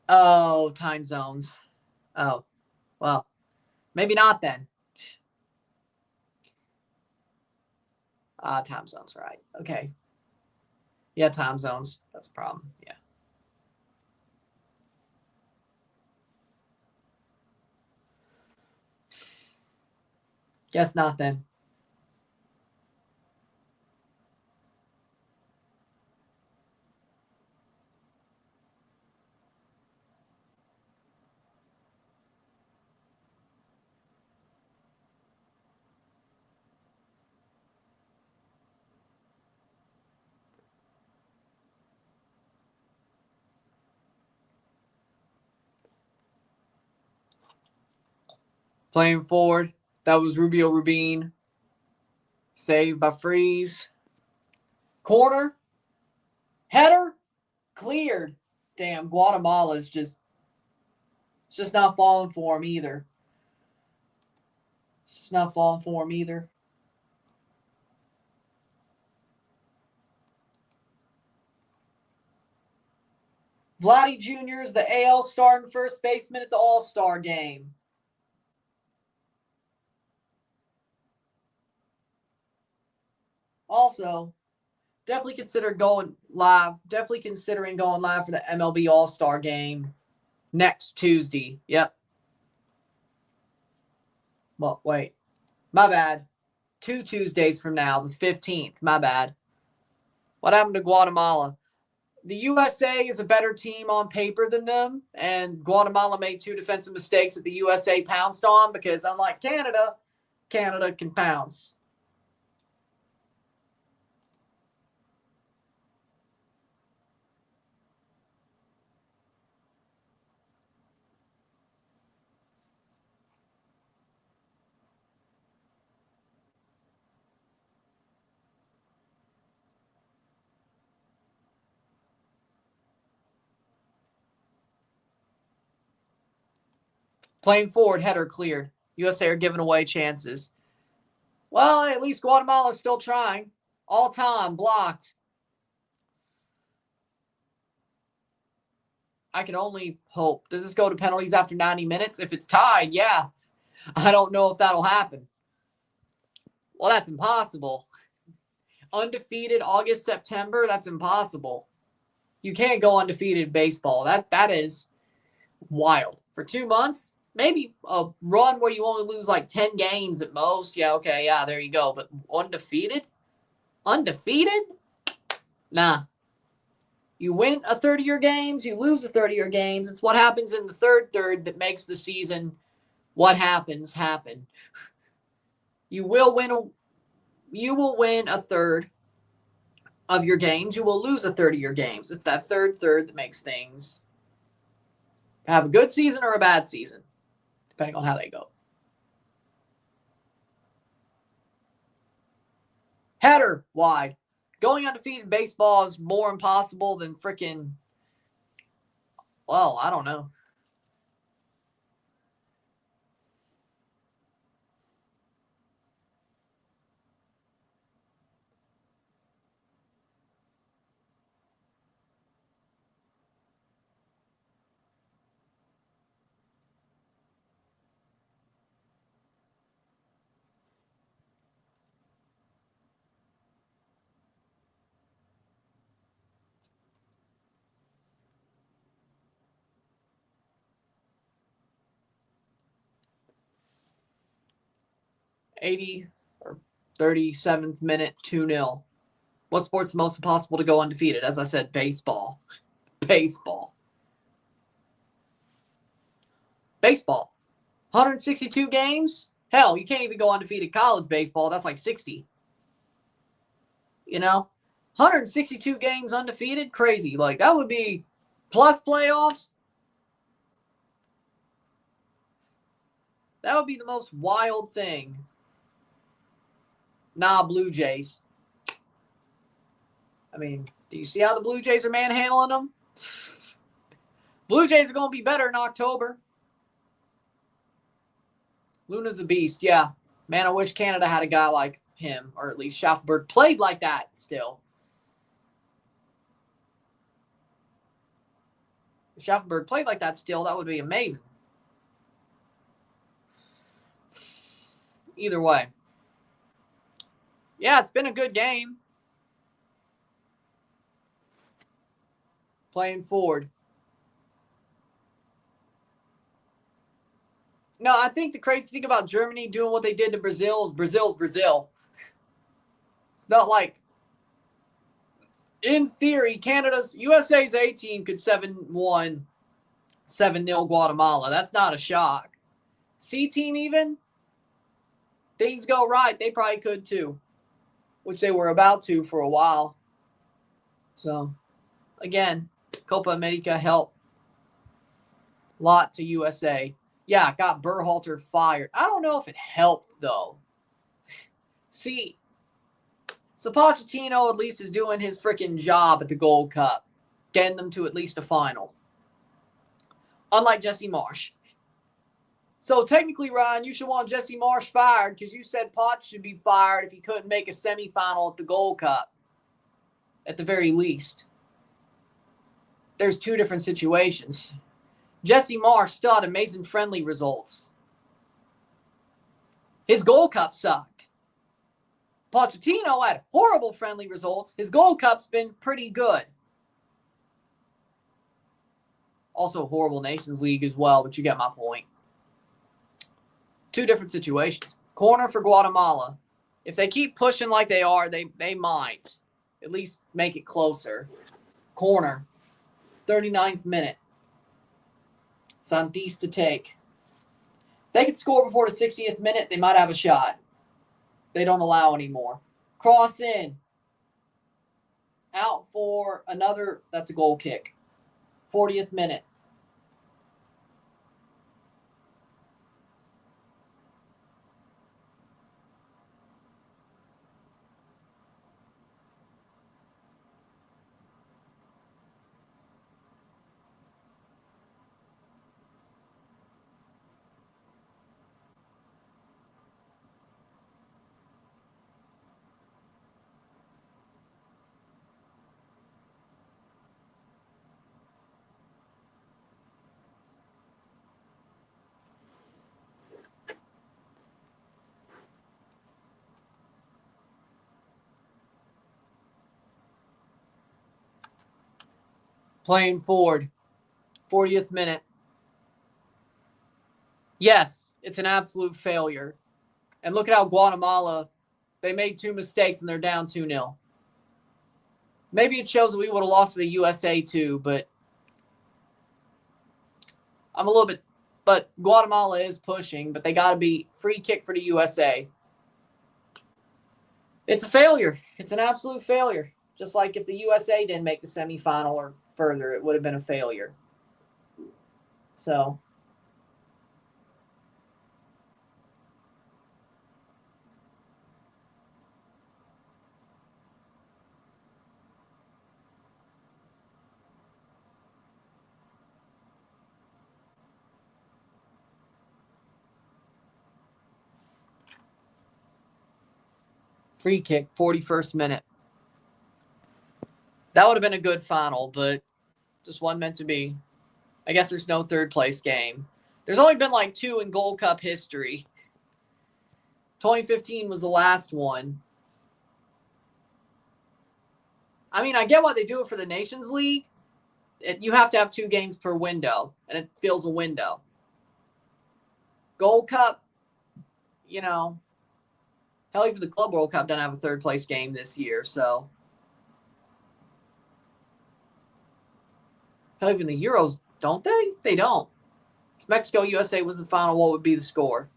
Oh, time zones. Oh, well, maybe not then. Time zones, right. Okay. Yeah, time zones. That's a problem. Yeah. Guess not then. Playing forward. That was Rubio Rubin. Saved by Freeze. Corner. Header. Cleared. Damn, Guatemala is just... It's just not falling for him either. Vladdy Jr. is the AL starting first baseman at the All-Star game. Also, definitely consider going live. Definitely considering going live for the MLB All-Star game next Tuesday. Yep. Well, wait. My bad. 2 Tuesdays from now, the 15th. My bad. What happened to Guatemala? The USA is a better team on paper than them, and Guatemala made 2 defensive mistakes that the USA pounced on because, unlike Canada, Canada can pounce. Playing forward, header cleared. USA are giving away chances. Well, at least Guatemala's still trying. All time, blocked. I can only hope. Does this go to penalties after 90 minutes? If it's tied, yeah. I don't know if that'll happen. Well, that's impossible. Undefeated August, September, that's impossible. You can't go undefeated in baseball. That is wild. For 2 months, maybe a run where you only lose like 10 games at most. Yeah, okay, yeah, there you go. But undefeated? Undefeated? Nah. You win a 30 of your games, you lose a 30 of your games. It's what happens in the third that makes the season what happens happen. You will win a third of your games. You will lose a third of your games. It's that third that makes things have a good season or a bad season, depending on how they go. Header wide. Going undefeated in baseball is more impossible than freaking, well, I don't know. '80 or 37th minute, 2-0. What sport's the most impossible to go undefeated? As I said, baseball. Baseball. 162 games? Hell, you can't even go undefeated college baseball. That's like 60. You know? 162 games undefeated? Crazy. Like, that would be plus playoffs. That would be the most wild thing. Nah, Blue Jays. I mean, do you see how the Blue Jays are manhandling them? Blue Jays are going to be better in October. Luna's a beast, yeah. Man, I wish Canada had a guy like him, or at least Schaffenberg played like that still. If Schaffenberg played like that still, that would be amazing. Either way. Yeah, it's been a good game. Playing forward. No, I think the crazy thing about Germany doing what they did to Brazil is Brazil's Brazil. It's not like, in theory, USA's A team could 7-1, 7-0 Guatemala. That's not a shock. C team even, things go right, they probably could too, which they were about to for a while. So, again, Copa America helped a lot to USA. Yeah, got Berhalter fired. I don't know if it helped, though. See, so Pochettino at least is doing his freaking job at the Gold Cup, getting them to at least a final. Unlike Jesse Marsch. So technically, Ryan, you should want Jesse Marsch fired because you said Poch should be fired if he couldn't make a semifinal at the Gold Cup, at the very least. there's two different situations. Jesse Marsh, stud, amazing friendly results. His Gold Cup sucked. Pochettino had horrible friendly results. His Gold Cup's been pretty good. Also horrible Nations League as well, but you get my point. Two different situations. Corner for Guatemala. If they keep pushing like they are, they might at least make it closer. Corner. 39th minute. Santis to take. If they could score before the 60th minute, they might have a shot. They don't allow anymore. Cross in. Out for another, that's a goal kick. 40th minute. Playing forward. 40th minute. Yes, it's an absolute failure. And look at how Guatemala, they made two mistakes and they're down 2-0. Maybe it shows that we would have lost to the USA too, but I'm a little bit, but Guatemala is pushing, but they got to be free kick for the USA. It's a failure. It's an absolute failure. Just like if the USA didn't make the semifinal or further, it would have been a failure. So, free kick, 41st minute. That would have been a good final, but just wasn't meant to be. I guess there's no third place game. There's only been like two in Gold Cup history. 2015 was the last one. I mean, I get why they do it for the Nations League. You have to have 2 games per window, and it fills a window. Gold Cup, you know, hell, even the Club World Cup doesn't have a third place game this year, so. Hell, even the Euros, don't they? They don't. If Mexico-USA was the final, what would be the score?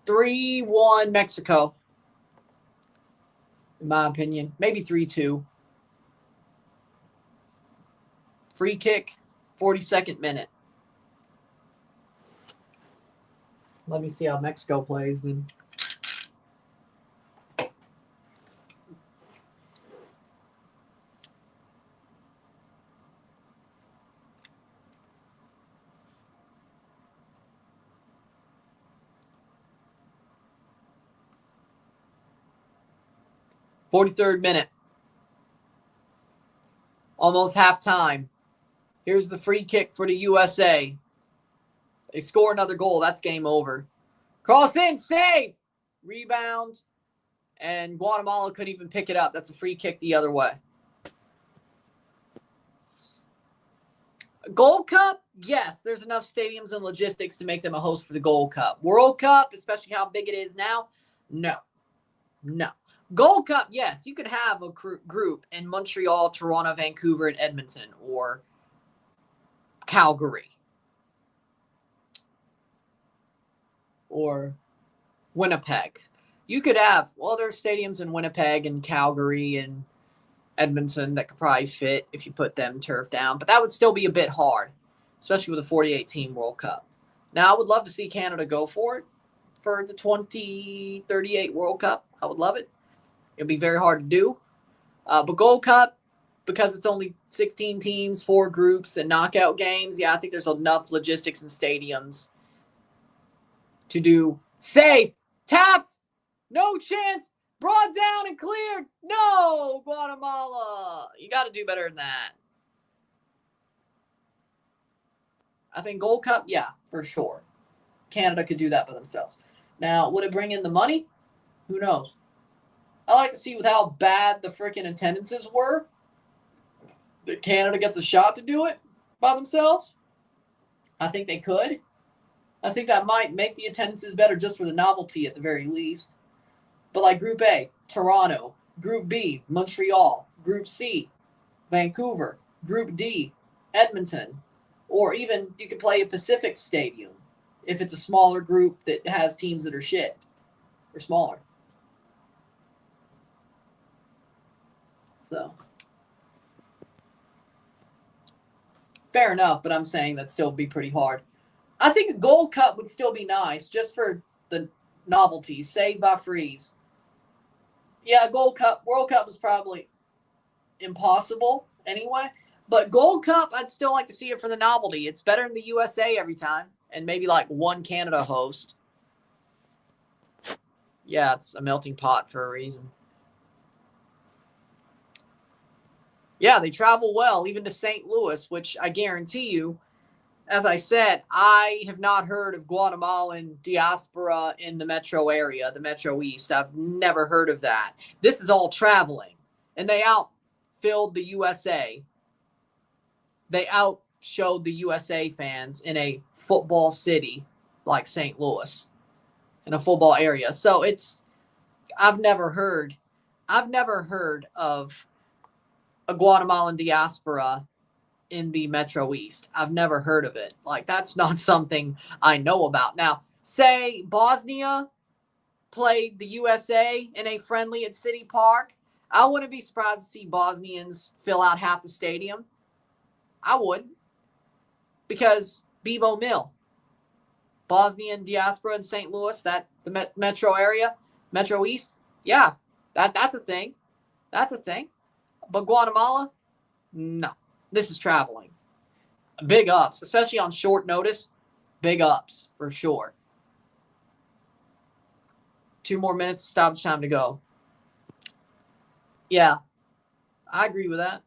3-1 Mexico. In my opinion. Maybe 3-2. Free kick, 42nd minute. Let me see how Mexico plays then. "43rd minute. Almost halftime. Here's the free kick for the USA. They score another goal. That's game over. Cross in, save! Rebound. And Guatemala couldn't even pick it up. That's a free kick the other way. Gold Cup? Yes, there's enough stadiums and logistics to make them a host for the Gold Cup. World Cup, especially how big it is now? No. No. Gold Cup, yes, you could have a group in Montreal, Toronto, Vancouver, and Edmonton, or Calgary, or Winnipeg. You could have, well, there's stadiums in Winnipeg and Calgary and Edmonton that could probably fit if you put them turf down, but that would still be a bit hard, especially with a 48-team World Cup. Now, I would love to see Canada go for it for the 2038 World Cup. I would love it. It'll be very hard to do. But Gold Cup, because it's only 16 teams, 4 groups, and knockout games, yeah, I think there's enough logistics and stadiums to do. Save! Tapped! No chance! Brought down and cleared. No, Guatemala. You got to do better than that. I think Gold Cup, yeah, for sure. Canada could do that by themselves. Now, would it bring in the money? Who knows? I like to see with how bad the freaking attendances were that Canada gets a shot to do it by themselves. I think they could. I think that might make the attendances better just for the novelty at the very least. But like Group A, Toronto. Group B, Montreal. Group C, Vancouver. Group D, Edmonton. Or even you could play a Pacific Stadium if it's a smaller group that has teams that are shit or smaller. So, fair enough, but I'm saying that'd still be pretty hard. I think a Gold Cup would still be nice just for the novelty. Saved by freeze. Yeah, Gold Cup, World Cup was probably impossible anyway. But Gold Cup, I'd still like to see it for the novelty. It's better than the USA every time. And maybe like one Canada host. Yeah, it's a melting pot for a reason. Yeah, they travel well, even to St. Louis, which I guarantee you, as I said, I have not heard of Guatemalan diaspora in the metro area, the Metro East. I've never heard of that. This is all traveling. And they outfilled the USA. They outshowed the USA fans in a football city like St. Louis, in a football area. So I've never heard of a Guatemalan diaspora in the Metro East. I've never heard of it. Like, that's not something I know about. Now, say Bosnia played the USA in a friendly at City Park. I wouldn't be surprised to see Bosnians fill out half the stadium. I wouldn't. Because Bevo Mill, Bosnian diaspora in St. Louis, the metro area, Metro East, yeah, that's a thing. That's a thing. But Guatemala, no. This is traveling. Big ups, especially on short notice. Big ups, for sure. 2 more minutes, stoppage time to go. Yeah, I agree with that.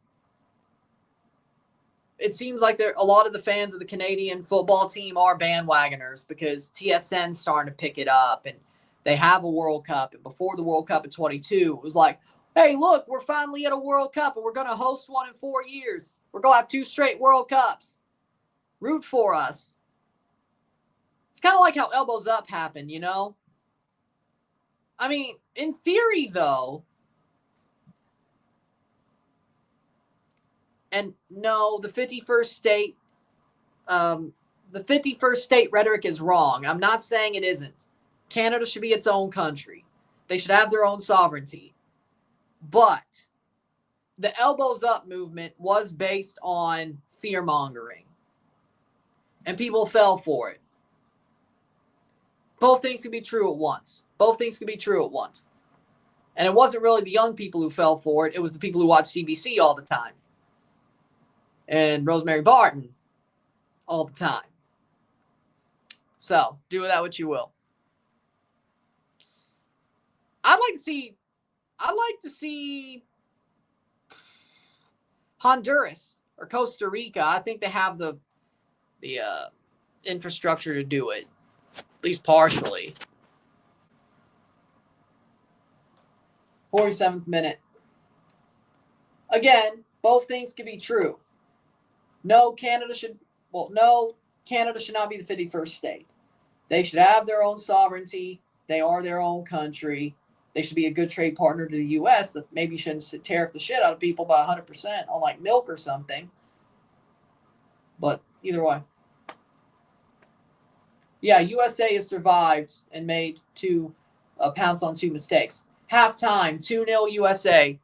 It seems like a lot of the fans of the Canadian football team are bandwagoners because TSN's starting to pick it up and they have a World Cup. And before the World Cup in 22, it was like, hey, look, we're finally at a World Cup and we're going to host one in 4 years. We're going to have 2 straight World Cups. Root for us. It's kind of like how Elbows Up happened, you know? I mean, in theory, though, and no, the 51st state rhetoric is wrong. I'm not saying it isn't. Canada should be its own country. They should have their own sovereignty. But the Elbows Up movement was based on fear-mongering. And people fell for it. Both things can be true at once. Both things can be true at once. And it wasn't really the young people who fell for it. It was the people who watched CBC all the time. And Rosemary Barton all the time. So, do with that what you will. I'd like to see Honduras or Costa Rica. I think they have the infrastructure to do it, at least partially. 47th minute. Again, both things can be true. No, Canada should not be the 51st state. They should have their own sovereignty. They are their own country. They should be a good trade partner to the U.S. that maybe shouldn't tariff the shit out of people by 100% on like milk or something. But either way. Yeah, USA has survived and made pounce on 2 mistakes. Halftime, 2-0 USA.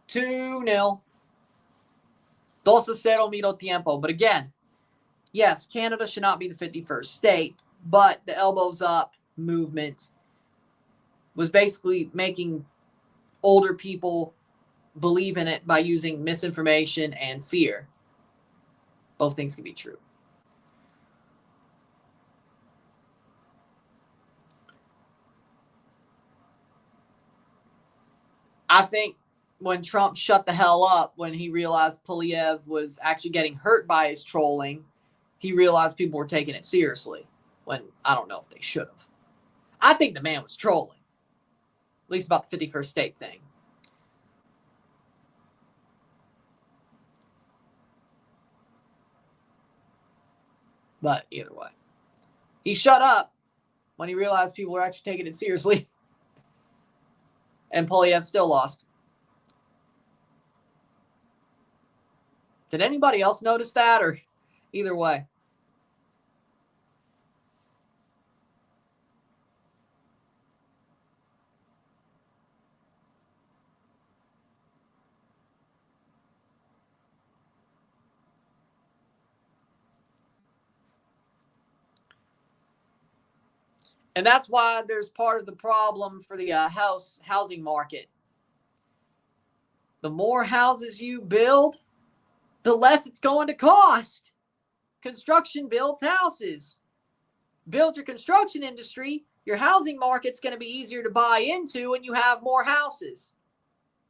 Two-0. 2-0 medio tiempo. But again, yes, Canada should not be the 51st state, but the Elbows Up movement was basically making older people believe in it by using misinformation and fear. Both things can be true. I think when Trump shut the hell up, when he realized Polyev was actually getting hurt by his trolling, he realized people were taking it seriously. When I don't know if they should have. I think the man was trolling. At least about the 51st state thing. But either way. He shut up when he realized people were actually taking it seriously. And Polyev still lost. Did anybody else notice that? Or either way? And that's why there's part of the problem for the housing market. The more houses you build, the less it's going to cost. Construction builds houses. Build your construction industry, your housing market's going to be easier to buy into and you have more houses.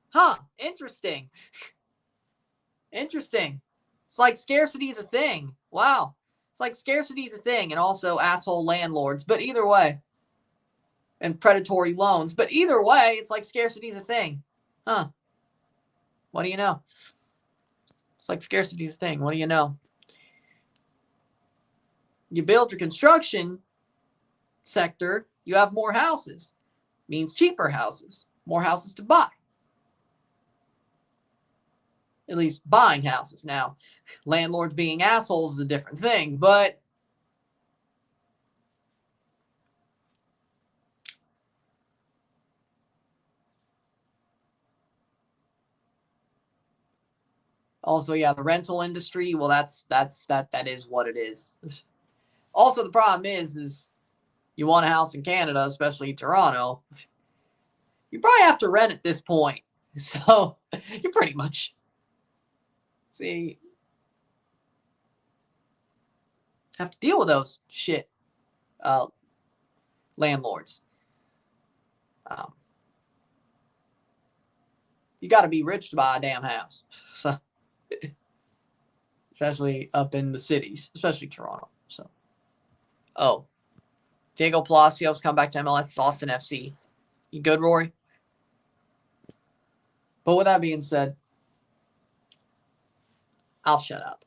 Huh, interesting. Interesting. It's like scarcity is a thing. Wow. It's like scarcity is a thing, and also asshole landlords. But either way, and predatory loans. But either way, it's like scarcity is a thing. Huh. What do you know? It's like scarcity is a thing. What do you know? You build your construction sector, you have more houses. Means cheaper houses. More houses to buy. At least buying houses. Now, landlords being assholes is a different thing, but also, yeah, the rental industry, well, that is what it is. Also, the problem is you want a house in Canada, especially Toronto, you probably have to rent at this point. So you pretty much have to deal with those shit landlords. You got to be rich to buy a damn house. So, especially up in the cities, especially Toronto. So, oh, Diego Palacios come back to MLS. It's Austin FC. You good, Rory? But with that being said, I'll shut up.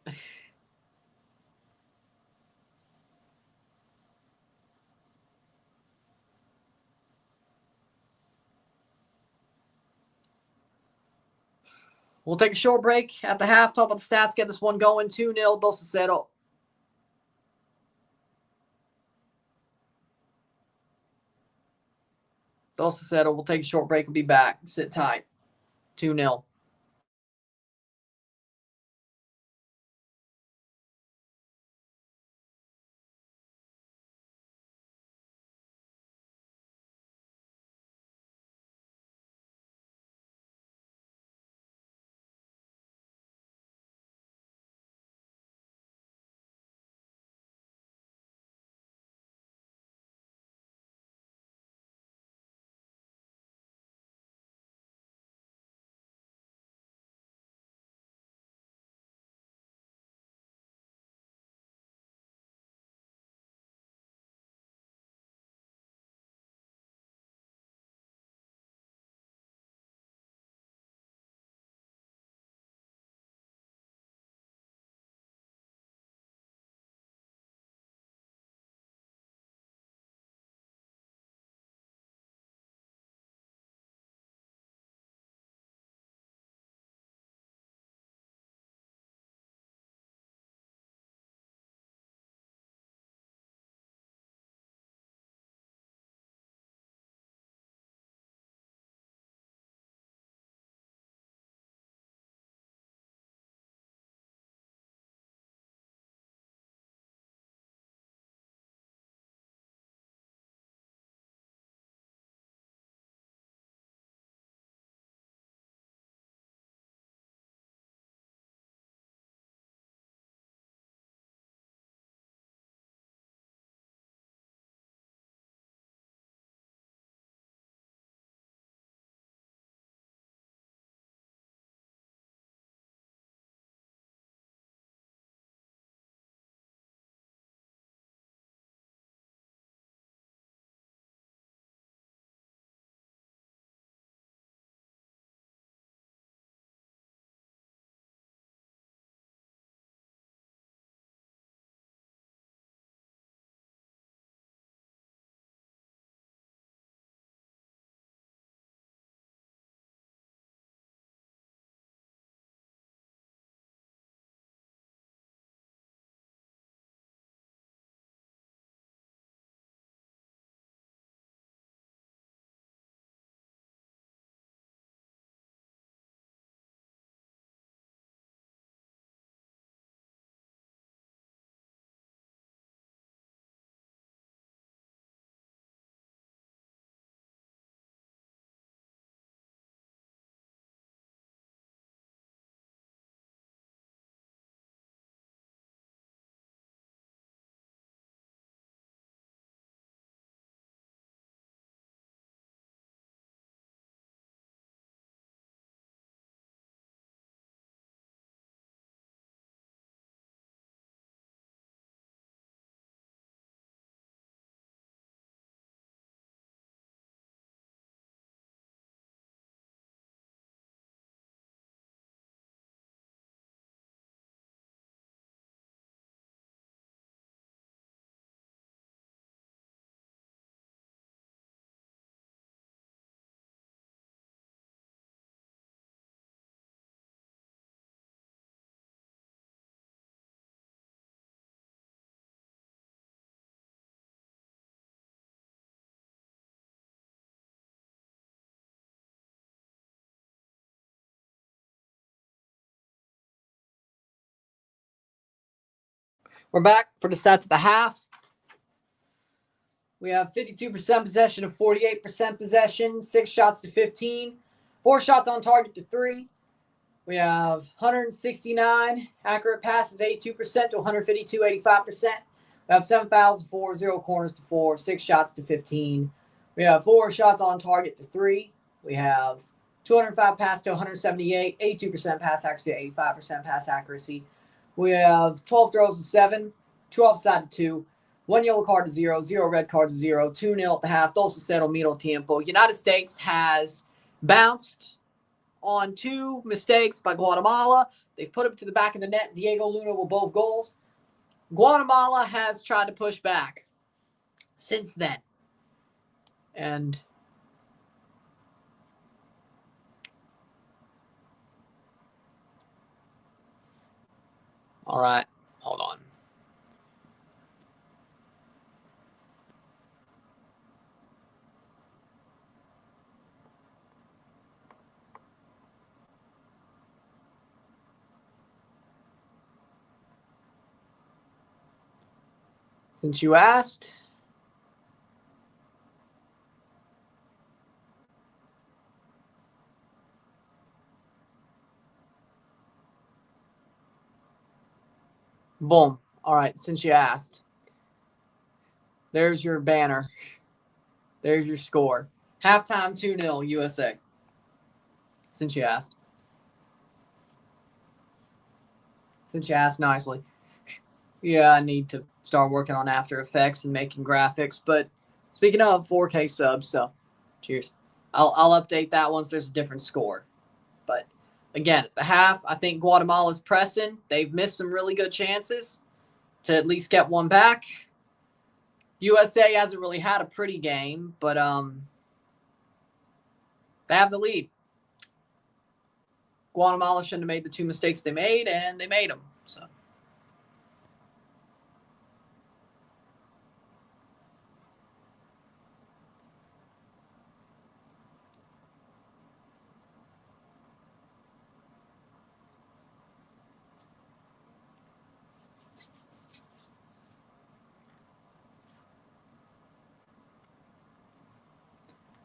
We'll take a short break at the half. Talk about the stats. Get this one going. 2-0. 2-0. We'll take a short break. We'll be back. Sit tight. 2-0. We're back for the stats at the half. We have 52% possession of 48% possession, 6 shots to 15, 4 shots on target to 3. We have 169 accurate passes, 82% to 152, 85%. We have 7 fouls to 4, 0 corners to 4, 6 shots to 15. We have 4 shots on target to 3. We have 205 pass to 178, 82% pass accuracy, 85% pass accuracy. We have 12 throws to 7, 2 offside to 2, 1 yellow card to 0, 0 red card to 0, 2-0 at the half. 2-0 middle tiempo. United States has bounced on 2 mistakes by Guatemala. They've put it to the back of the net. Diego Luna with both goals. Guatemala has tried to push back since then. And all right, hold on. Since you asked, boom. All right, since you asked, there's your banner. There's your score. Halftime 2-0 USA. Since you asked. Since you asked nicely. Yeah, I need to start working on After Effects and making graphics. But speaking of 4K subs, so cheers. I'll update that once there's a different score. But again, at the half, I think Guatemala's pressing. They've missed some really good chances to at least get one back. USA hasn't really had a pretty game, but they have the lead. Guatemala shouldn't have made the 2 mistakes they made, and they made them. So.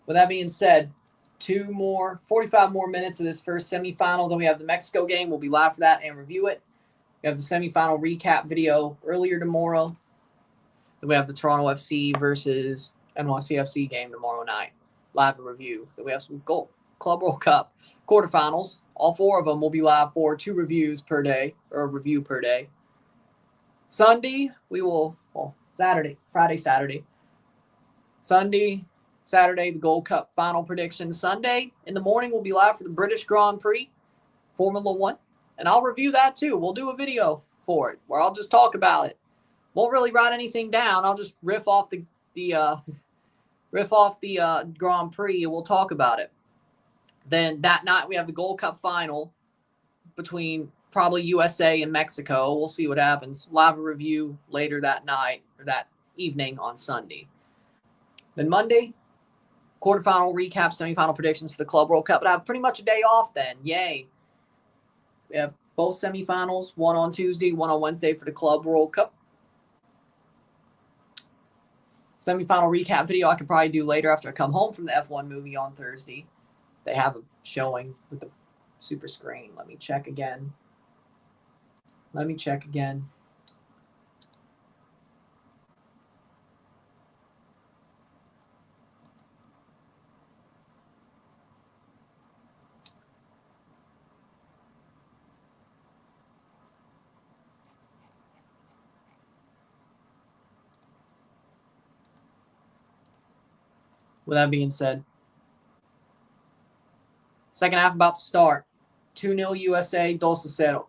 With that being said, 45 more minutes of this first semifinal. Then we have the Mexico game. We'll be live for that and review it. We have the semifinal recap video earlier tomorrow. Then we have the Toronto FC versus NYCFC game tomorrow night. Live review. Then we have some Club World Cup quarterfinals. All 4 of them will be live for 2 reviews per day, or a review per day. Sunday, Friday, Saturday. Sunday, Saturday, the Gold Cup final prediction. Sunday in the morning, we'll be live for the British Grand Prix, Formula 1. And I'll review that too. We'll do a video for it where I'll just talk about it. Won't really write anything down. I'll just riff off the Grand Prix and we'll talk about it. Then that night we have the Gold Cup final between probably USA and Mexico. We'll see what happens. We'll have a review later that night or that evening on Sunday. Then Monday, quarterfinal recap, semifinal predictions for the Club World Cup. But I have pretty much a day off then. Yay. We have both semifinals, one on Tuesday, one on Wednesday for the Club World Cup. Semifinal recap video I could probably do later after I come home from the F1 movie on Thursday. They have a showing with the super screen. Let me check again. With that being said, second half about to start. 2-0 USA, 2-0.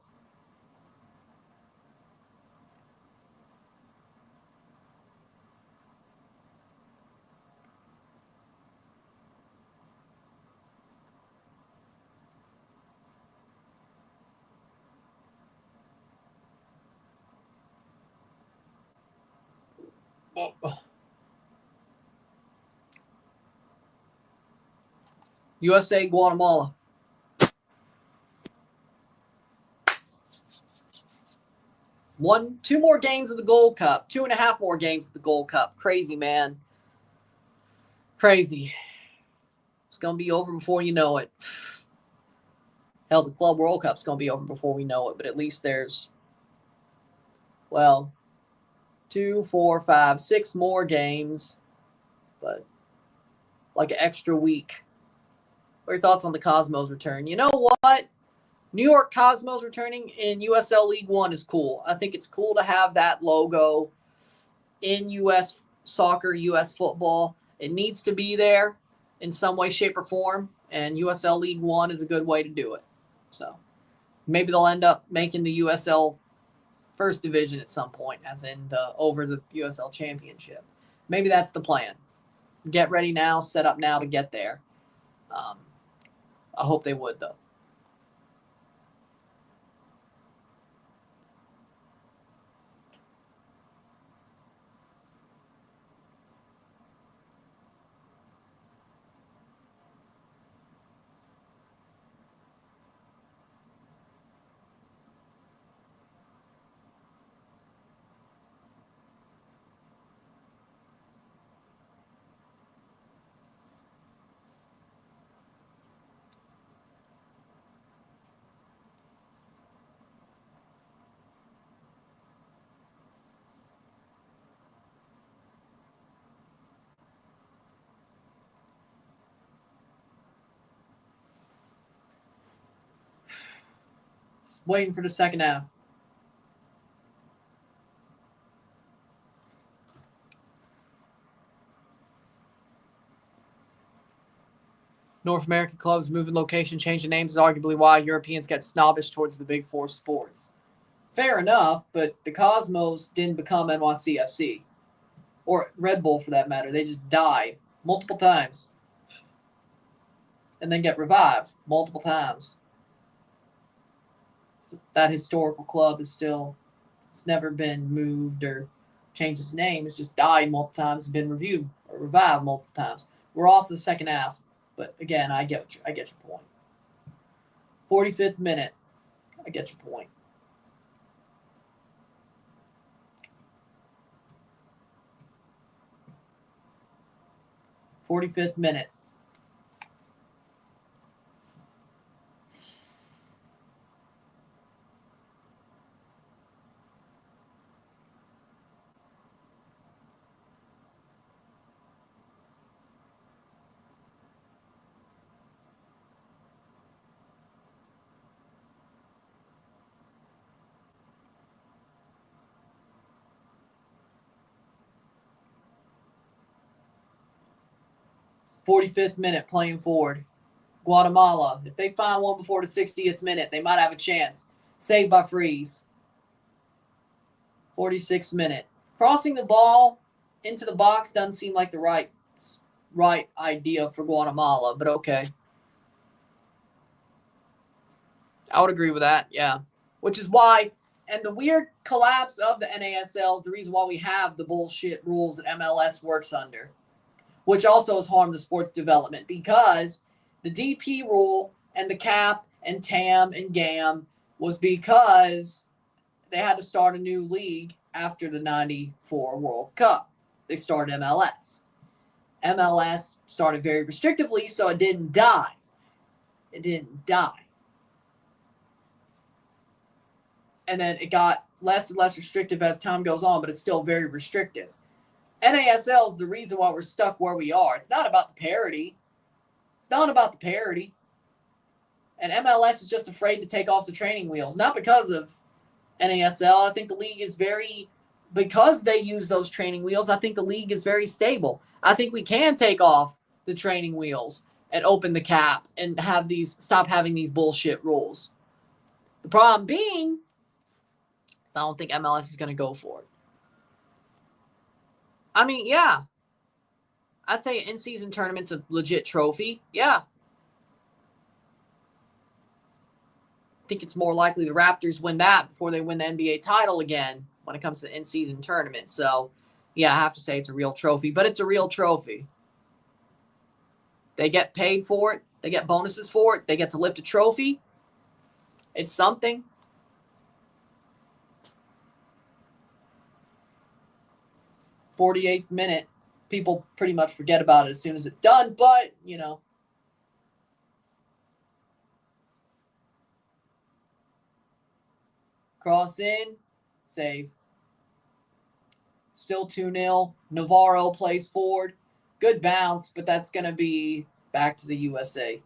USA, Guatemala. 2 more games of the Gold Cup. 2.5 more games of the Gold Cup. Crazy, man. Crazy. It's going to be over before you know it. Hell, the Club World Cup's going to be over before we know it, but at least there's, well, 2, 4, 5, 6 more games, but like an extra week. What are your thoughts on the Cosmos return? You know what? New York Cosmos returning in USL League One is cool. I think it's cool to have that logo in U.S. soccer, U.S. football. It needs to be there in some way, shape, or form, and USL League One is a good way to do it. So maybe they'll end up making the USL First Division at some point, as in over the USL Championship. Maybe that's the plan. Get ready now, set up now to get there. I hope they would, though. Waiting for the second half. North American clubs moving location, changing names is arguably why Europeans get snobbish towards the big four sports. Fair enough, but the Cosmos didn't become NYCFC. Or Red Bull, for that matter. They just died multiple times. And then get revived multiple times. So that historical club is still, it's never been moved or changed its name. It's just died multiple times and been revived multiple times. We're off the second half. But again, I get your point. 45th minute. I get your point. '45th minute. It's 45th minute playing forward. Guatemala. If they find one before the 60th minute, they might have a chance. Saved by Freeze. 46th minute. Crossing the ball into the box doesn't seem like the right idea for Guatemala, but okay. I would agree with that, yeah. Which is why, and the weird collapse of the NASL is the reason why we have the bullshit rules that MLS works under, which also has harmed the sport's development, because the DP rule and the cap and TAM and GAM was because they had to start a new league after the 94 World Cup. They started MLS. MLS started very restrictively, so it didn't die. It didn't die. And then it got less and less restrictive as time goes on, but it's still very restrictive. NASL is the reason why we're stuck where we are. It's not about the parity. It's not about the parity. And MLS is just afraid to take off the training wheels. Not because of NASL. I think the league is because they use those training wheels, I think the league is very stable. I think we can take off the training wheels and open the cap and stop having these bullshit rules. The problem being, is I don't think MLS is going to go for it. I mean, yeah. I'd say an in-season tournament's a legit trophy. Yeah. I think it's more likely the Raptors win that before they win the NBA title again when it comes to the in-season tournament. So, yeah, I have to say it's a real trophy, but it's a real trophy. They get paid for it. They get bonuses for it. They get to lift a trophy. It's something. 48th minute, people pretty much forget about it as soon as it's done, but, you know. Cross in, save. Still 2-0. Navarro plays forward. Good bounce, but that's going to be back to the USA.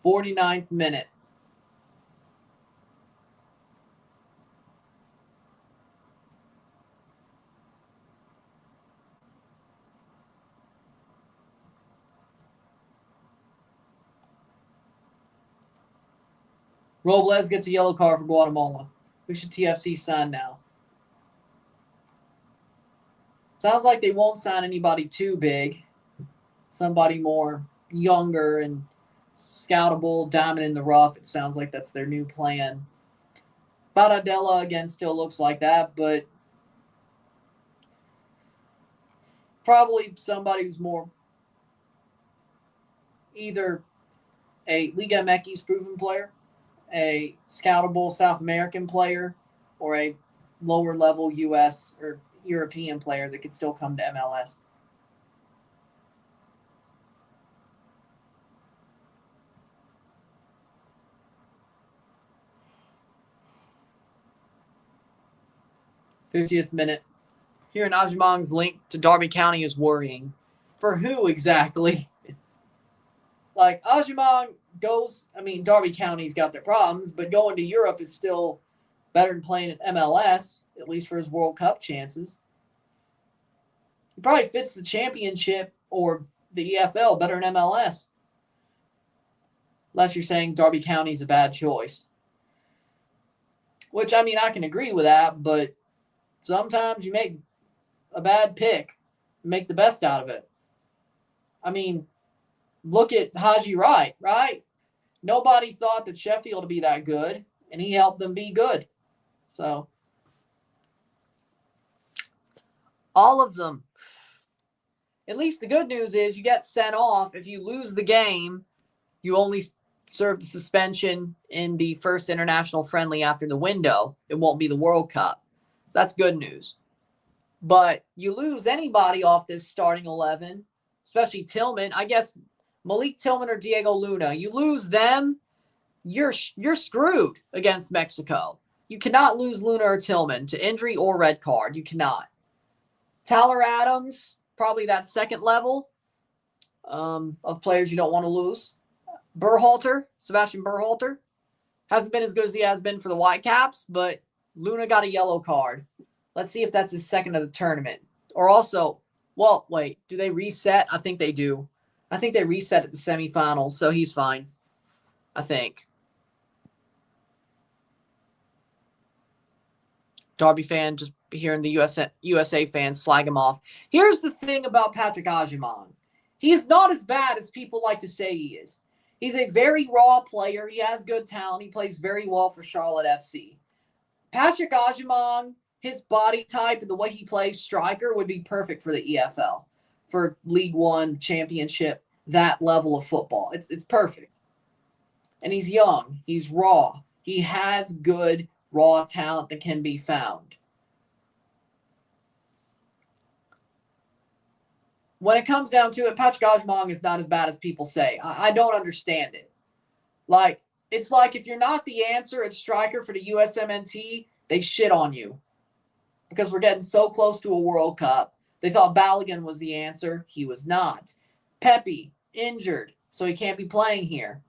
Forty-ninth minute. Robles gets a yellow card for Guatemala. Who should TFC sign now? Sounds like they won't sign anybody too big. Somebody more younger and scoutable, diamond in the rough. It sounds like that's their new plan. Baradella, again, still looks like that, but probably somebody who's more either a Liga MX proven player, a scoutable South American player, or a lower level US or European player that could still come to MLS. '50th minute. Here in Ajimong's link to Derby County is worrying. For who exactly? Like, Ajimong goes, I mean, Derby County's got their problems, but going to Europe is still better than playing at MLS, at least for his World Cup chances. He probably fits the championship or the EFL better than MLS. Unless you're saying Derby County's a bad choice. Which, I mean, I can agree with that, but sometimes you make a bad pick, make the best out of it. I mean, look at Haji Wright, right? Nobody thought that Sheffield would be that good, and he helped them be good. So, all of them. At least the good news is you get sent off. If you lose the game, you only serve the suspension in the first international friendly after the window. It won't be the World Cup. So that's good news. But you lose anybody off this starting 11, especially Tillman. I guess Malik Tillman or Diego Luna. You lose them, you're screwed against Mexico. You cannot lose Luna or Tillman to injury or red card. You cannot. Tyler Adams, probably that second level of players you don't want to lose. Sebastian Berhalter, hasn't been as good as he has been for the Whitecaps, but Luna got a yellow card. Let's see if that's his second of the tournament. Or also, well, wait, do they reset? I think they do. I think they reset at the semifinals, so he's fine. I think. Derby fan just hearing the USA fans slag him off. Here's the thing about Patrick Ajimong. He is not as bad as people like to say he is. He's a very raw player. He has good talent. He plays very well for Charlotte FC. Patrick Ajimong, his body type and the way he plays striker would be perfect for the EFL, for League One, Championship, that level of football. It's perfect. And he's young. He's raw. He has good raw talent that can be found. When it comes down to it, Patrick Ajimong is not as bad as people say. I don't understand it. Like, it's like if you're not the answer at striker for the USMNT, they shit on you. Because we're getting so close to a World Cup. They thought Balogun was the answer. He was not. Pepe, injured, so he can't be playing here.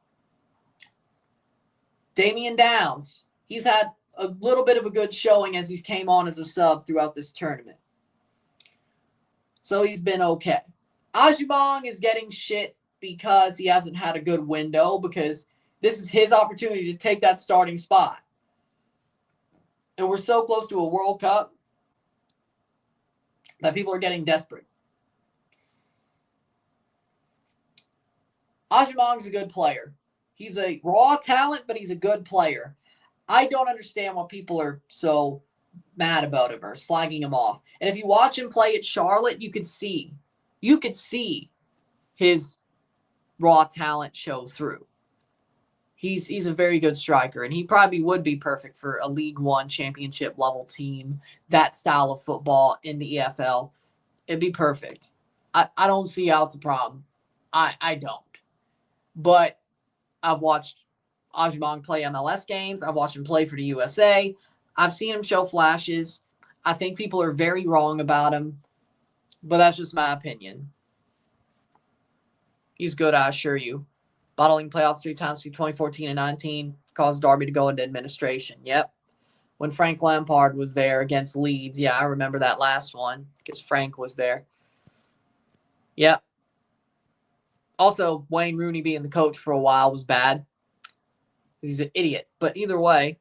Damian Downs, he's had a little bit of a good showing as he's came on as a sub throughout this tournament. So he's been okay. Ajimong is getting shit because he hasn't had a good window, because this is his opportunity to take that starting spot. And we're so close to a World Cup that people are getting desperate. Ajimong's a good player. He's a raw talent, but he's a good player. I don't understand why people are so mad about him or slagging him off. And if you watch him play at Charlotte, you could see his raw talent show through. He's a very good striker, and he probably would be perfect for a League One championship level team, that style of football in the EFL. It'd be perfect. I don't see how it's a problem. I don't. But I've watched Ajimong play MLS games. I've watched him play for the USA. I've seen him show flashes. I think people are very wrong about him, but that's just my opinion. He's good, I assure you. Bottling playoffs 3 times through 2014 and 19 caused Derby to go into administration. Yep. When Frank Lampard was there against Leeds. Yeah, I remember that last one because Frank was there. Yep. Also, Wayne Rooney being the coach for a while was bad. He's an idiot. But either way,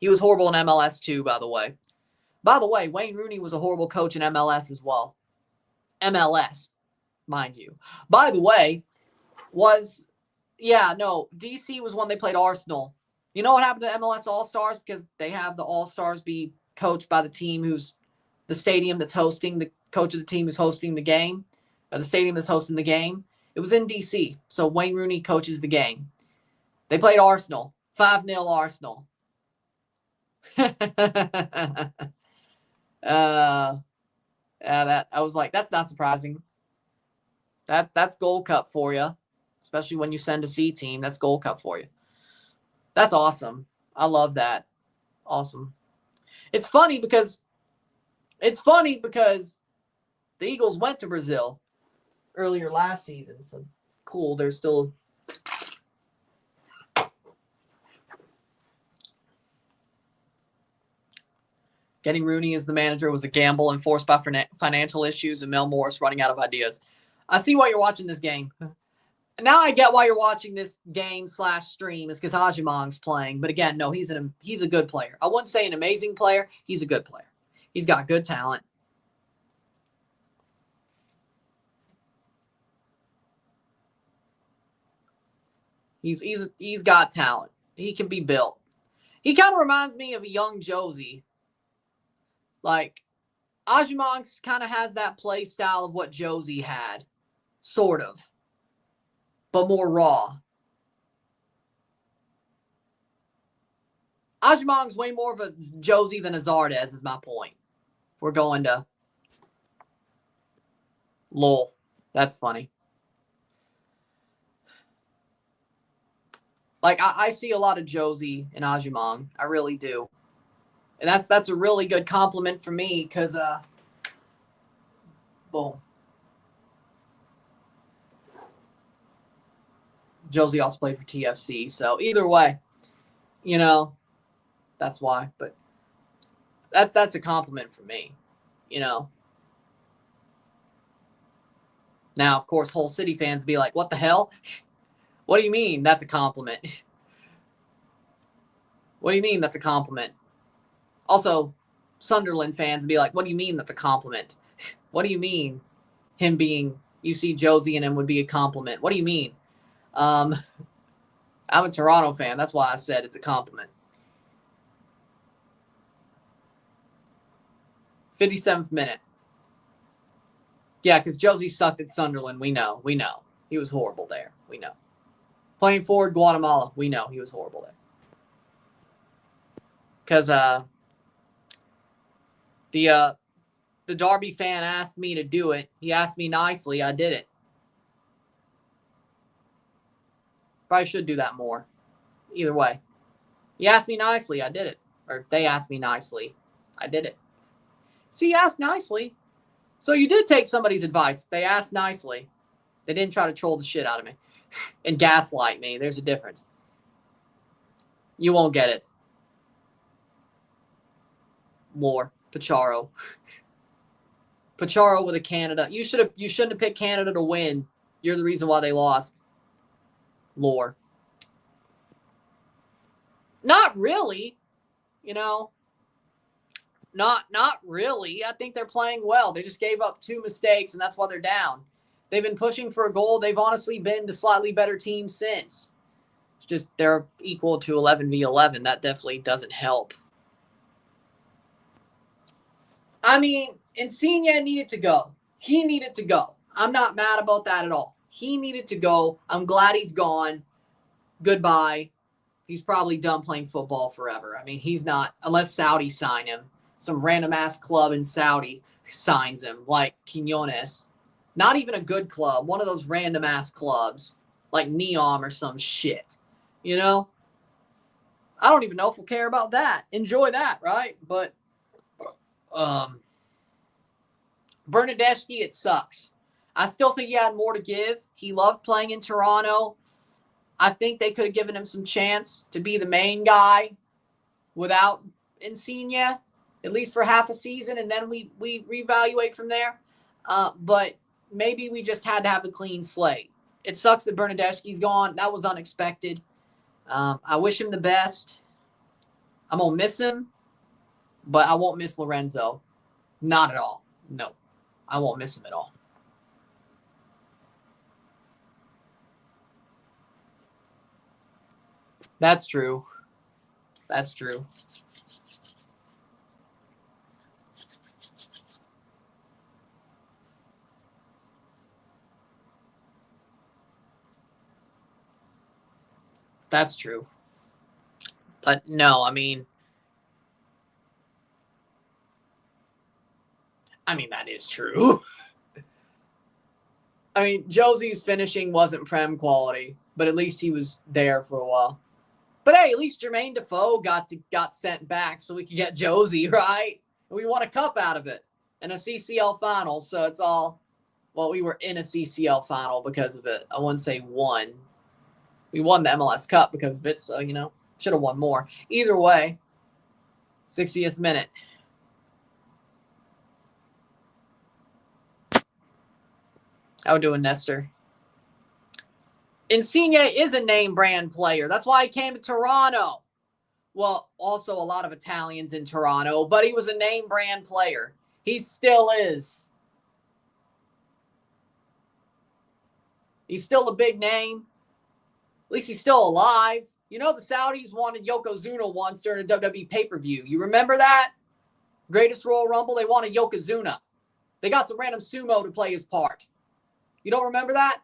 he was horrible in MLS too, by the way. By the way, Wayne Rooney was a horrible coach in MLS as well. MLS, mind you. By the way, DC was when they played Arsenal. You know what happened to MLS All-Stars? Because they have the All-Stars be coached by the team who's the stadium that's hosting, the coach of the team who's hosting the game, or the stadium that's hosting the game. It was in DC, so Wayne Rooney coaches the game. They played Arsenal, 5-0 Arsenal. I was like, that's not surprising. That's Gold Cup for you. Especially when you send a C team, that's Gold Cup for you. That's awesome. I love that. Awesome. It's funny because the Eagles went to Brazil earlier last season. So cool. They're still getting Rooney as the manager was a gamble enforced by financial issues and Mel Morris running out of ideas. I see why you're watching this game. Now I get why you're watching this game/stream is because Ajimong's playing. But again, no, he's a good player. I wouldn't say an amazing player. He's a good player. He's got good talent. He's got talent. He can be built. He kind of reminds me of a young Josie. Like, Ajimong kind of has that play style of what Josie had. Sort of. But more raw. Ajimong's way more of a Josie than a Zardes is my point. We're going to lol. That's funny. Like, I see a lot of Josie in Ajimong. I really do. And that's a really good compliment for me because, boom. Josie also played for TFC. So either way, that's why. But that's a compliment for me, Now, of course, Hull City fans be like, what the hell? What do you mean that's a compliment? What do you mean that's a compliment? Also, Sunderland fans be like, what do you mean that's a compliment? What do you mean you see Josie in him would be a compliment? What do you mean? I'm a Toronto fan. That's why I said it's a compliment. 57th minute. Yeah, because Josie sucked at Sunderland. We know. He was horrible there. We know. Playing forward Guatemala. We know he was horrible there. Because the Derby fan asked me to do it. He asked me nicely. I did it. Probably should do that more. Either way. He asked me nicely. I did it. Or they asked me nicely. I did it. See, you asked nicely. So you did take somebody's advice. They asked nicely. They didn't try to troll the shit out of me and gaslight me. There's a difference. You won't get it. Lore. Pacharo. Pacharo with a Canada. You shouldn't have picked Canada to win. You're the reason why they lost. Lore. Not really. Not really. I think they're playing well. They just gave up 2 mistakes, and that's why they're down. They've been pushing for a goal. They've honestly been the slightly better team since. It's just they're equal to 11v11. That definitely doesn't help. I mean, Insigne needed to go. He needed to go. I'm not mad about that at all. He needed to go. I'm glad he's gone. Goodbye. He's probably done playing football forever. I mean, he's not, unless Saudi sign him. Some random-ass club in Saudi signs him, like Quiñones. Not even a good club. One of those random-ass clubs, like Neom or some shit. You know? I don't even know if we'll care about that. Enjoy that, right? But, Bernardeschi, it sucks. I still think he had more to give. He loved playing in Toronto. I think they could have given him some chance to be the main guy without Insigne, at least for half a season, and then we reevaluate from there. But maybe we just had to have a clean slate. It sucks that Bernardeschi's gone. That was unexpected. I wish him the best. I'm going to miss him, but I won't miss Lorenzo. Not at all. No, I won't miss him at all. That's true. That's true. That's true. But no, I mean, that is true. I mean, Josie's finishing wasn't Prem quality, but at least he was there for a while. But hey, at least Jermaine Defoe got sent back so we could get Josie, right? We won a cup out of it and a CCL final, so it's all, well, we were in a CCL final because of it. I wouldn't say won. We won the MLS Cup because of it, so, you know, should have won more. Either way, 60th minute. How we doing, Nestor? Insigne is a name brand player. That's why he came to Toronto. Well, also a lot of Italians in Toronto, but he was a name brand player. He still is. He's still a big name. At least he's still alive. You know, the Saudis wanted Yokozuna once during a WWE pay-per-view. You remember that? Greatest Royal Rumble, they wanted Yokozuna. They got some random sumo to play his part. You don't remember that?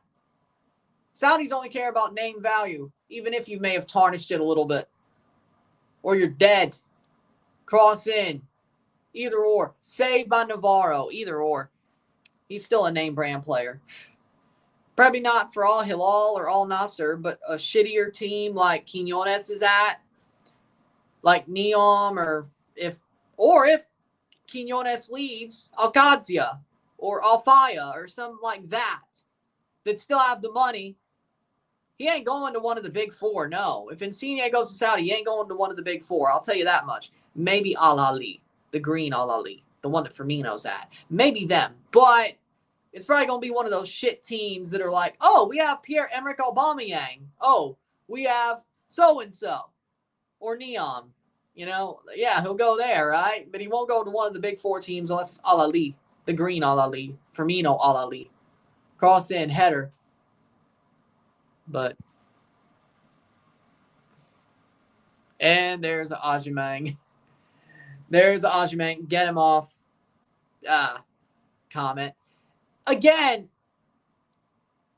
Saudis only care about name value, even if you may have tarnished it a little bit. Or you're dead. Cross in. Either or. Saved by Navarro. Either or. He's still a name brand player. Probably not for Al Hilal or Al Nasser, but a shittier team like Quiñones is at, like Neom, or if Quiñones leaves, Alcadzia or Alfaya or something like that still have the money. He ain't going to one of the big four, no. If Insigne goes to Saudi, he ain't going to one of the big four. I'll tell you that much. Maybe Al Ahly, the green Al Ahly, the one that Firmino's at. Maybe them. But it's probably going to be one of those shit teams that are like, oh, we have Pierre-Emerick Aubameyang. Oh, we have so-and-so. Or Neom. You know, yeah, he'll go there, right? But he won't go to one of the big four teams unless it's Al Ahly, the green Al Ahly, Firmino Al Ahly. Cross in, header. But, and there's Ajimang. There's Ajimang. Get him off. Comment. Again,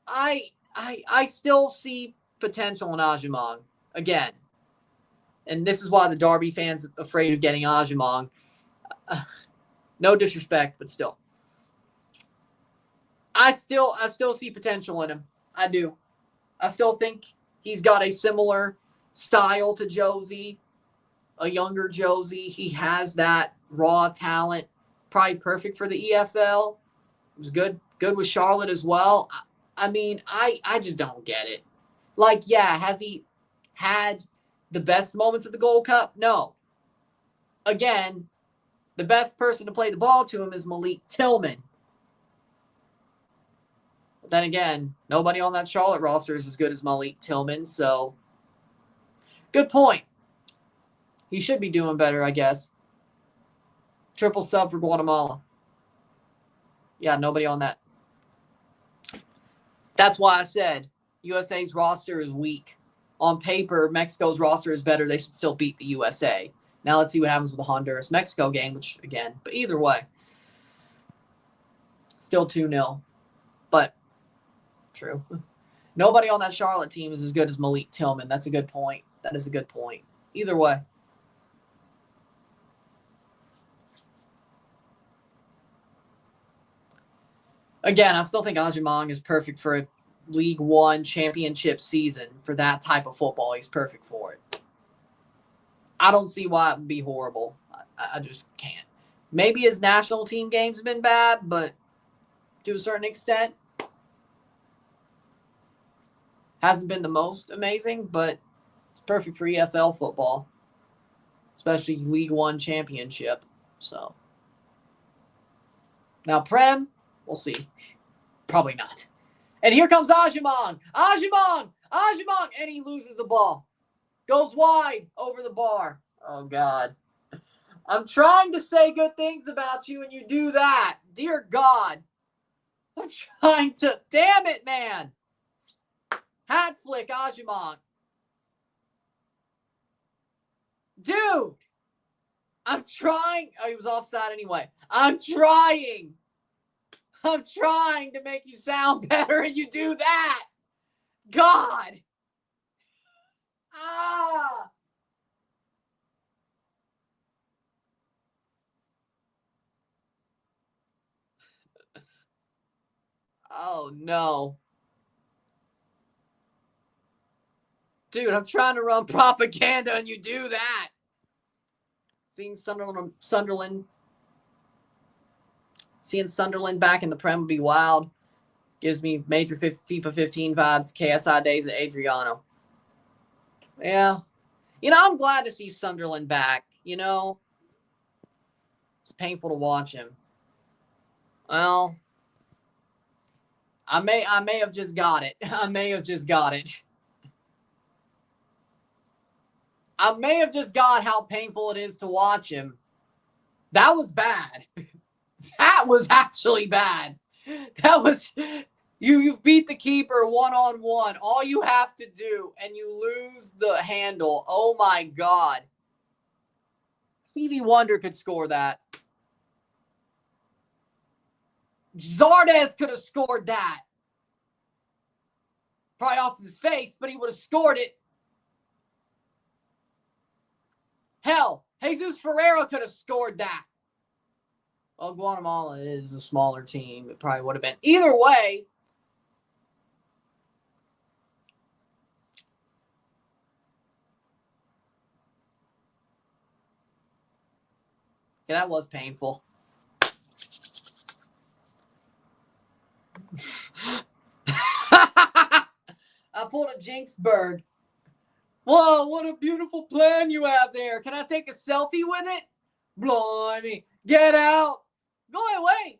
I still see potential in Ajimang. Again. And this is why the Derby fans are afraid of getting Ajimang. No disrespect, but still. I still see potential in him. I do. I still think he's got a similar style to Josie, a younger Josie. He has that raw talent, probably perfect for the EFL. It was good with Charlotte as well. I mean, I just don't get it. Like, yeah, has he had the best moments of the Gold Cup? No. Again, the best person to play the ball to him is Malik Tillman. But then again, nobody on that Charlotte roster is as good as Malik Tillman, so good point. He should be doing better, I guess. Triple sub for Guatemala. Yeah, nobody on that. That's why I said USA's roster is weak. On paper, Mexico's roster is better. They should still beat the USA. Now let's see what happens with the Honduras-Mexico game, which, again, but either way, still 2-0. But true. Nobody on that Charlotte team is as good as Malik Tillman. That's a good point. That is a good point. Either way. Again, I still think Ajimong is perfect for a League One championship season. For that type of football, he's perfect for it. I don't see why it would be horrible. I just can't. Maybe his national team games have been bad, but to a certain extent, hasn't been the most amazing, but it's perfect for EFL football, especially League One championship. So now Prem, we'll see. Probably not. And here comes Ajimong. Ajimong! Ajimong! And he loses the ball. Goes wide over the bar. Oh, God. I'm trying to say good things about you, and you do that. Dear God. I'm trying to... Damn it, man. Hat flick, Ajimong. Dude. I'm trying... Oh, he was offside anyway. I'm trying to make you sound better, and you do that. God. Ah. Oh, no. Dude, I'm trying to run propaganda, and you do that. Seeing Sunderland back in the Prem would be wild. Gives me major FIFA 15 vibes. KSI days at Adriano. Yeah. I'm glad to see Sunderland back. It's painful to watch him. Well, I may have just got it. I may have just got how painful it is to watch him. That was bad. That was actually bad. That was... You beat the keeper one-on-one. All you have to do, and you lose the handle. Oh, my God. Stevie Wonder could score that. Zardes could have scored that. Probably off his face, but he would have scored it. Hell, Jesus Ferreira could have scored that. Well, Guatemala is a smaller team. It probably would have been. Either way, yeah, that was painful. I pulled a Jinxberg. Whoa, what a beautiful plan you have there. Can I take a selfie with it? Blimey. Get out. Go away.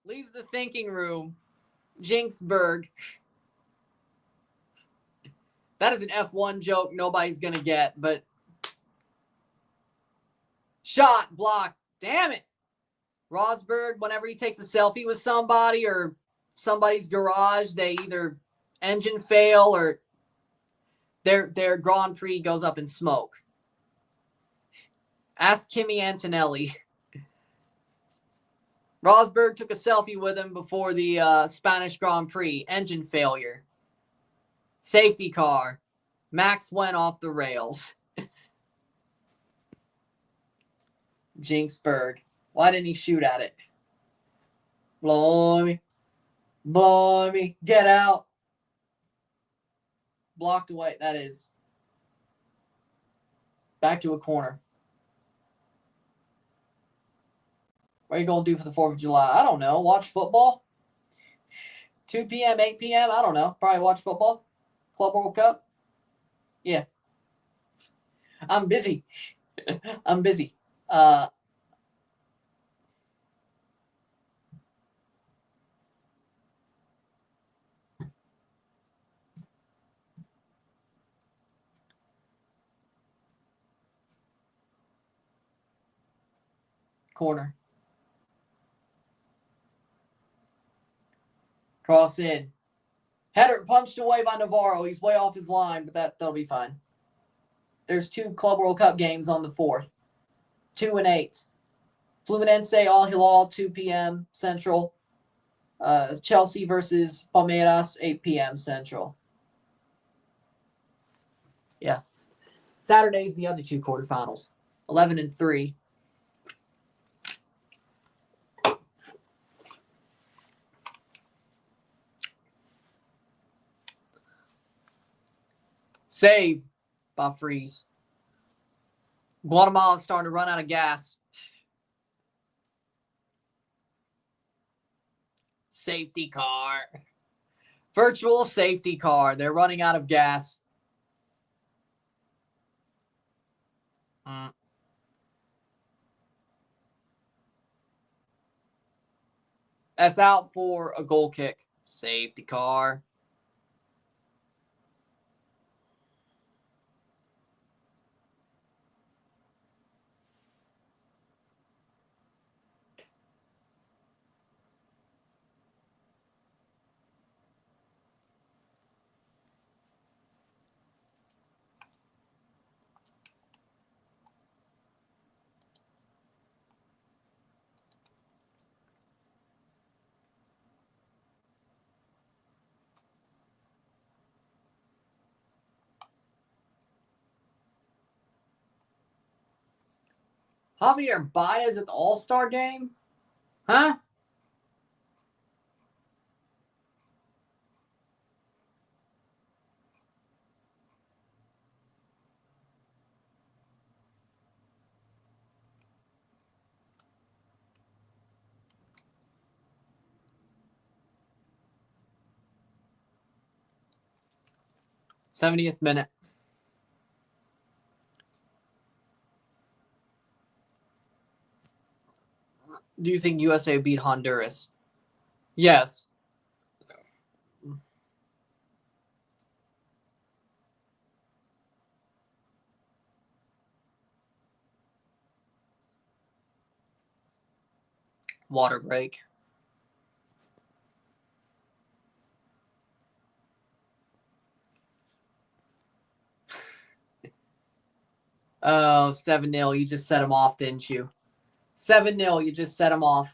Leaves the thinking room. Jinxberg. That is an F1 joke nobody's going to get, but shot, block. Damn it. Rosberg, whenever he takes a selfie with somebody or somebody's garage, they either engine fail or their Grand Prix goes up in smoke. Ask Kimi Antonelli. Rosberg took a selfie with him before the Spanish Grand Prix. Engine failure. Safety car. Max went off the rails. Jinxberg. Why didn't he shoot at it? Blimey. Blimey. Get out. Blocked away. That is. Back to a corner. What are you going to do for the 4th of July? I don't know. Watch football? 2 p.m., 8 p.m.? I don't know. Probably watch football. Club World Cup? Yeah. I'm busy. I'm busy. Corner. Cross in. Header punched away by Navarro. He's way off his line, but that'll be fine. There's 2 Club World Cup games on the 4th. 2 and 8. Fluminense Al Hilal, 2 p.m. Central. Chelsea versus Palmeiras, 8 p.m. Central. Yeah. Saturday's the other 2 quarterfinals. 11 and 3. Save by Freeze. Guatemala starting to run out of gas. Safety car. Virtual safety car. They're running out of gas. That's out for a goal kick. Safety car. Javier Baez at the All-Star game? Huh? '70th minute. Do you think USA beat Honduras? Yes. Water break. Oh, 7-0. You just set him off, didn't you? 7-0. You just set him off.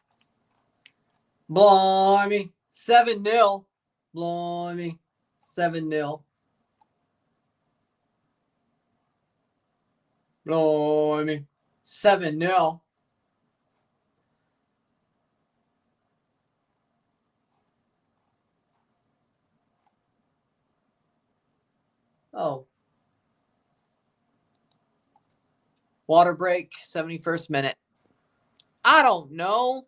Blimey. 7-0. Blimey. 7-0. Blimey. 7-0. Oh. Water break, 71st minute. I don't know.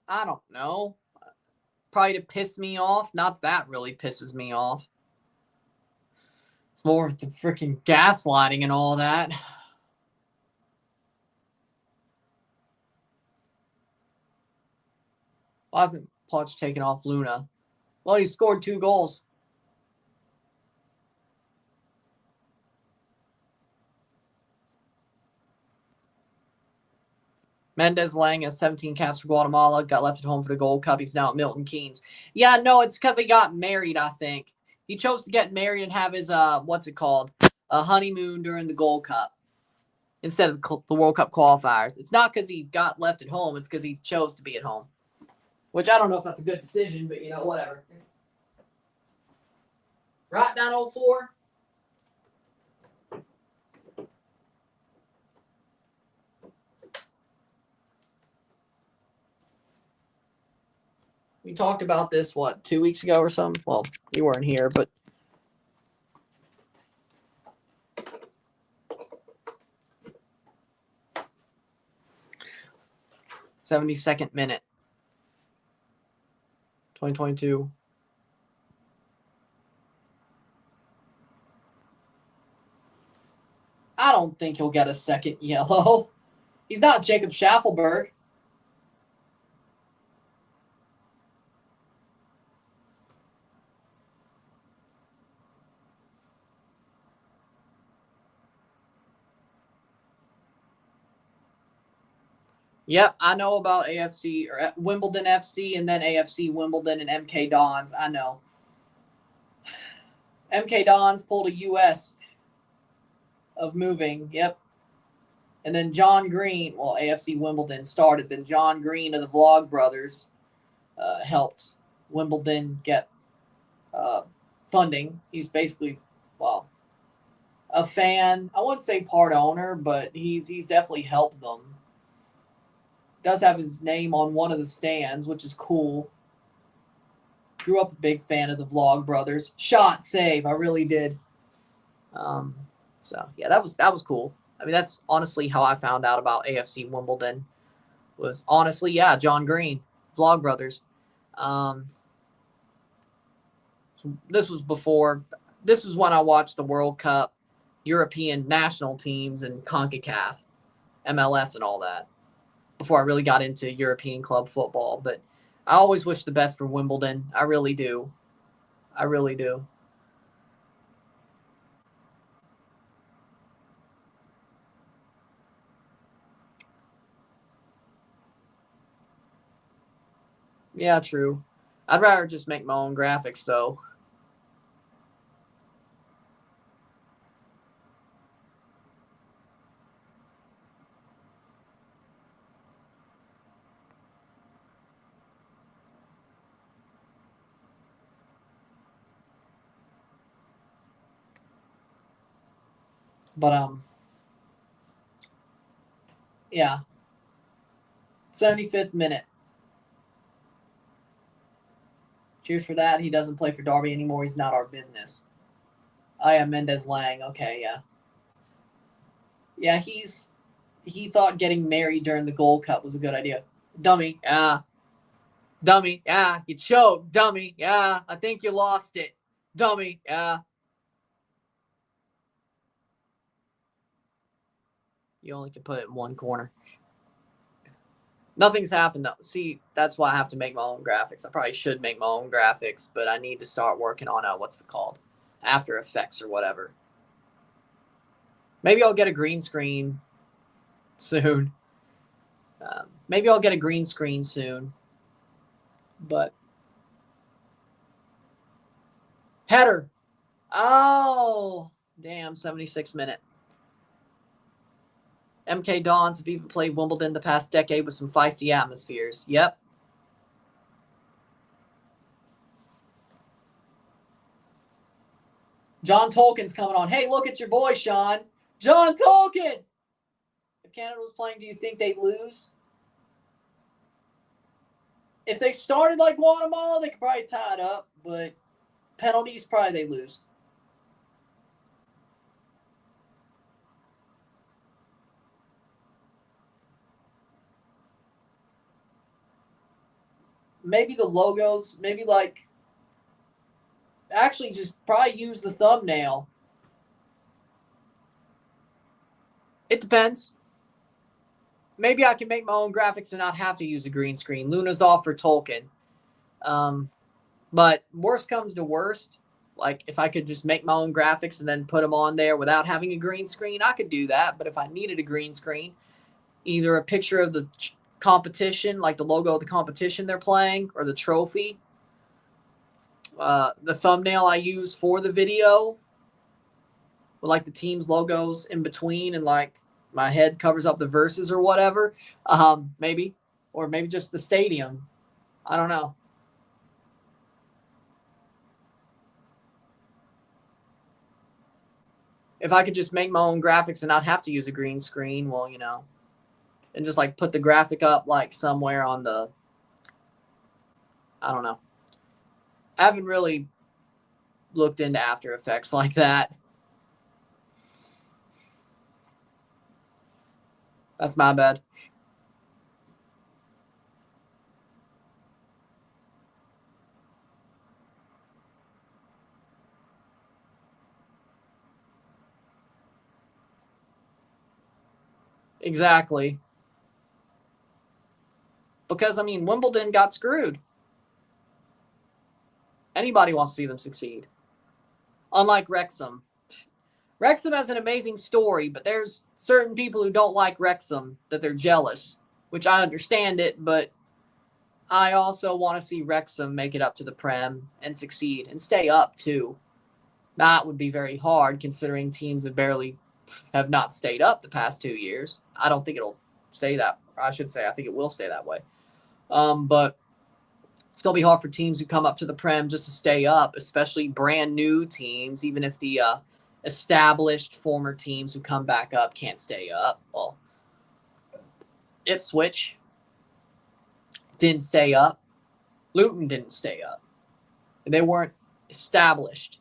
I don't know. Probably to piss me off. Not that really pisses me off. It's more of the freaking gaslighting and all that. Why isn't Poch taking off Luna? Well, he scored 2 goals. Mendez Lang has 17 caps for Guatemala. Got left at home for the Gold Cup. He's now at Milton Keynes. Yeah, no, it's because he got married, I think. He chose to get married and have his, what's it called? A honeymoon during the Gold Cup instead of the World Cup qualifiers. It's not because he got left at home. It's because he chose to be at home. Which I don't know if that's a good decision, but, you know, whatever. Right down 04. We talked about this, 2 weeks ago or something? Well, you weren't here, but... '72nd minute. 2022. I don't think he'll get a second yellow. He's not Jacob Schaffelberg. Yep, I know about AFC or Wimbledon FC and then AFC Wimbledon and MK Dons. I know. MK Dons pulled a US of moving. Yep. And then John Green, well, AFC Wimbledon started. Then John Green of the Vlog Brothers helped Wimbledon get funding. He's basically, well, a fan. I wouldn't say part owner, but he's definitely helped them. Does have his name on one of the stands, which is cool. Grew up a big fan of the Vlog Brothers. Shot save, I really did. So yeah, that was cool. I mean, that's honestly how I found out about AFC Wimbledon. Was honestly, yeah, John Green, Vlog Brothers. This was before. This was when I watched the World Cup, European national teams, and CONCACAF, MLS, and all that. Before I really got into European club football, but I always wish the best for Wimbledon. I really do. I really do. Yeah, true. I'd rather just make my own graphics, though. But yeah. 75th minute. Cheers for that. He doesn't play for Derby anymore. He's not our business. Oh yeah, Mendez Lang. Okay, yeah. Yeah, he thought getting married during the Gold Cup was a good idea. Dummy. Yeah. Dummy. Yeah. You choked. Dummy. Yeah. I think you lost it. Dummy. Yeah. You only can put it in one corner. Nothing's happened though. See, that's why I have to make my own graphics. I probably should make my own graphics, but I need to start working on what's it called? After Effects or whatever. Maybe I'll get a green screen soon. Maybe I'll get a green screen soon. But header. Oh, damn, 76 minute. MK Dons have even played Wimbledon the past decade with some feisty atmospheres. Yep. John Tolkien's coming on. Hey, look at your boy, Sean. John Tolkien! If Canada was playing, do you think they'd lose? If they started like Guatemala, they could probably tie it up, but penalties, probably they lose. Maybe the logos, maybe like actually just probably use the thumbnail. It depends. Maybe I can make my own graphics and not have to use a green screen. Luna's off for Tolkien. But worst comes to worst, like if I could just make my own graphics and then put them on there without having a green screen, I could do that. But if I needed a green screen, either a picture of the competition, like the logo of the competition they're playing, or the trophy, the thumbnail I use for the video, with like the team's logos in between and like my head covers up the verses or whatever, maybe. Or maybe just the stadium. I don't know. If I could just make my own graphics and not have to use a green screen, well, and just like put the graphic up like somewhere on the, I don't know. I haven't really looked into After Effects like that. That's my bad. Exactly. Because, I mean, Wimbledon got screwed. Anybody wants to see them succeed. Unlike Wrexham. Wrexham has an amazing story, but there's certain people who don't like Wrexham that they're jealous. which I understand it, but I also want to see Wrexham make it up to the Prem and succeed and stay up too. That would be very hard considering teams have not stayed up the past 2 years. I don't think it'll stay that. I should say I think it will stay that way. But it's going to be hard for teams who come up to the Prem just to stay up, especially brand new teams, even if the established former teams who come back up can't stay up. Well, Ipswich didn't stay up. Luton didn't stay up. They weren't established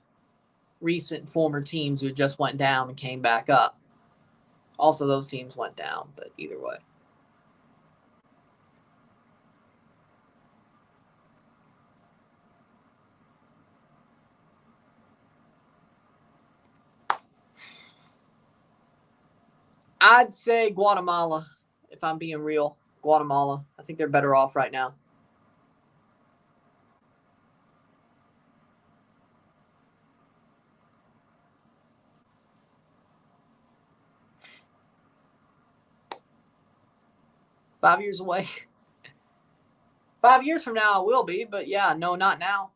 recent former teams who just went down and came back up. Also, those teams went down, but either way. I'd say Guatemala, if I'm being real. Guatemala. I think they're better off right now. $5 years away. 5 years from now, I will be, but yeah, no, not now.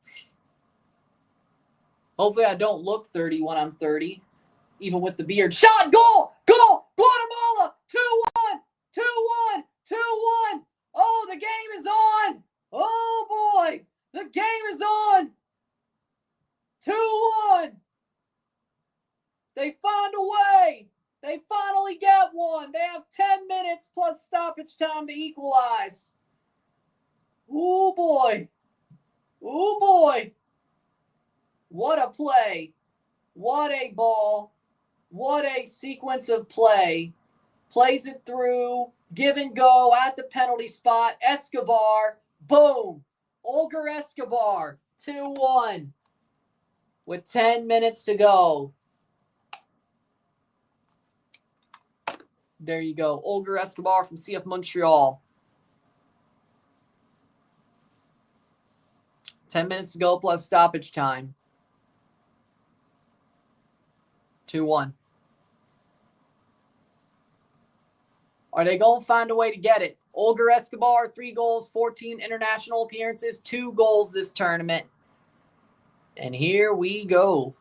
Hopefully, I don't look 30 when I'm 30, even with the beard. Shot, goal, goal, Guatemala, 2-1, 2-1, 2-1. Oh, the game is on. Oh, boy, the game is on. 2-1. They find a way. They finally get one. They have 10 minutes plus stoppage time to equalize. Oh, boy. Oh, boy. What a play. What a ball. What a sequence of play. Plays it through. Give and go at the penalty spot. Escobar. Boom. Olger Escobar. 2-1. With 10 minutes to go. There you go. Olger Escobar from CF Montreal. 10 minutes to go plus stoppage time. 2-1. Are they going to find a way to get it? Olger Escobar, 3 goals, 14 international appearances, 2 goals this tournament. And here we go.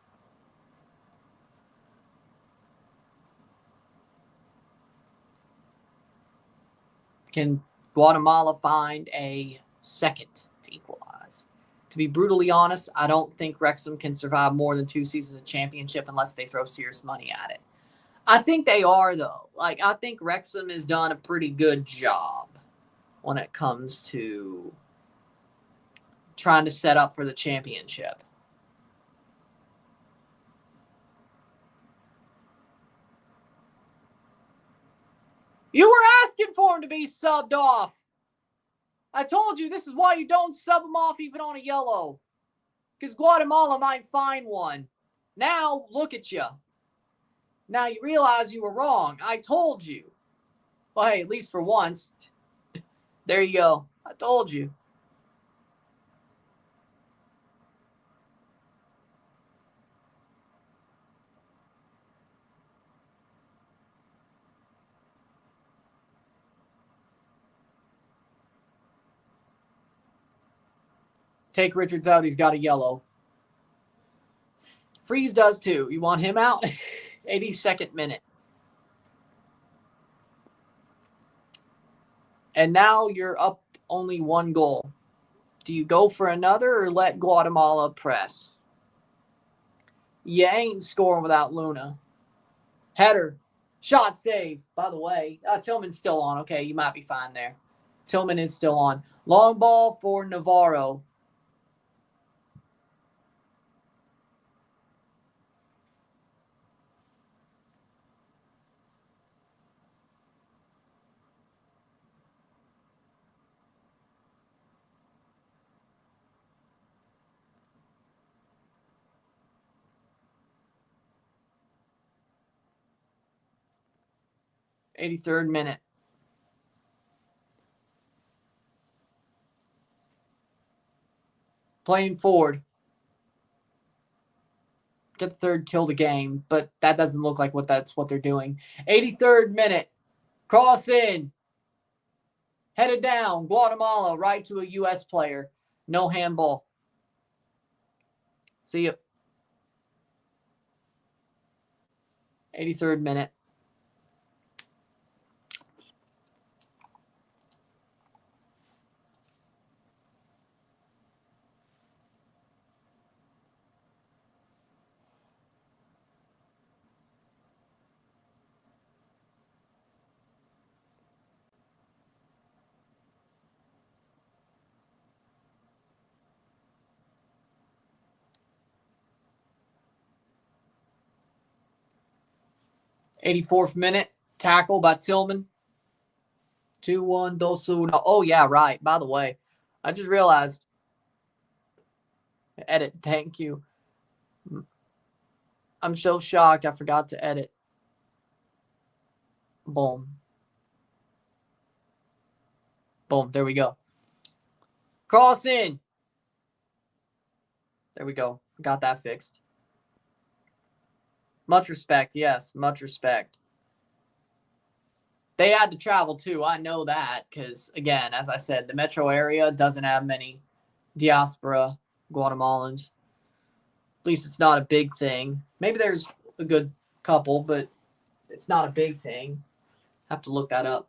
Can Guatemala find a second to equalize? To be brutally honest, I don't think Wrexham can survive more than 2 seasons of championship unless they throw serious money at it. I think they are, though. I think Wrexham has done a pretty good job when it comes to trying to set up for the championship. You were asking for him to be subbed off. I told you this is why you don't sub him off even on a yellow. Because Guatemala might find one. Now, look at you. Now you realize you were wrong. I told you. Well, hey, at least for once. There you go. I told you. Take Richards out. He's got a yellow. Freeze does too. You want him out? 82nd minute. And now you're up only 1 goal. Do you go for another or let Guatemala press? You ain't scoring without Luna. Header. Shot save, by the way. Tillman's still on. Okay, you might be fine there. Tillman is still on. Long ball for Navarro. '83rd minute. Playing forward. Get the 3rd kill the game, but that doesn't look like that's what they're doing. 83rd minute. Cross in. Headed down. Guatemala right to a U.S. player. No handball. See ya. 83rd minute. '84th minute. Tackle by Tillman. 2-1. Dosu. Oh, yeah, right. By the way, I just realized. Edit. Thank you. I'm so shocked I forgot to edit. Boom. Boom. There we go. Cross in. There we go. Got that fixed. Much respect. Yes, much respect. They had to travel too. I know that because, again, as I said, the metro area doesn't have many diaspora Guatemalans. At least it's not a big thing. Maybe there's a good couple, but it's not a big thing. Have to look that up.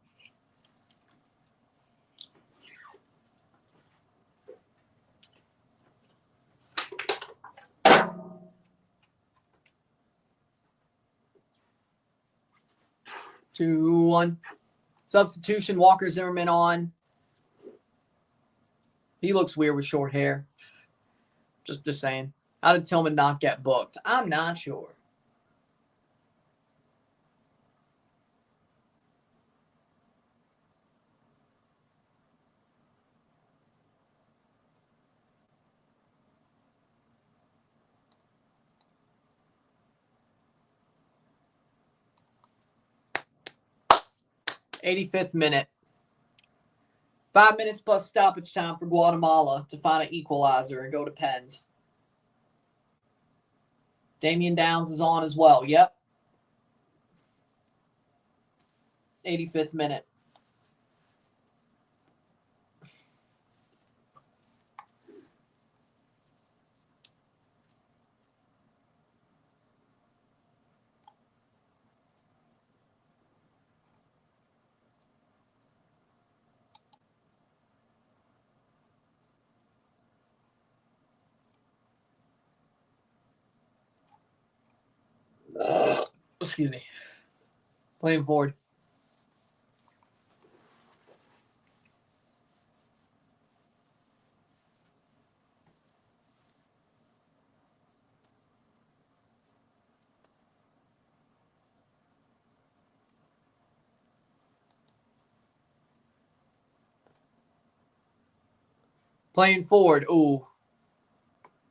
Two, one. Substitution, Walker Zimmerman on. He looks weird with short hair. Just saying. How did Tillman not get booked? I'm not sure. '85th minute. 5 minutes plus stoppage time for Guatemala to find an equalizer and go to pens. Damian Downs is on as well. Yep. 85th minute. Excuse me. Playing forward. Playing forward. Ooh.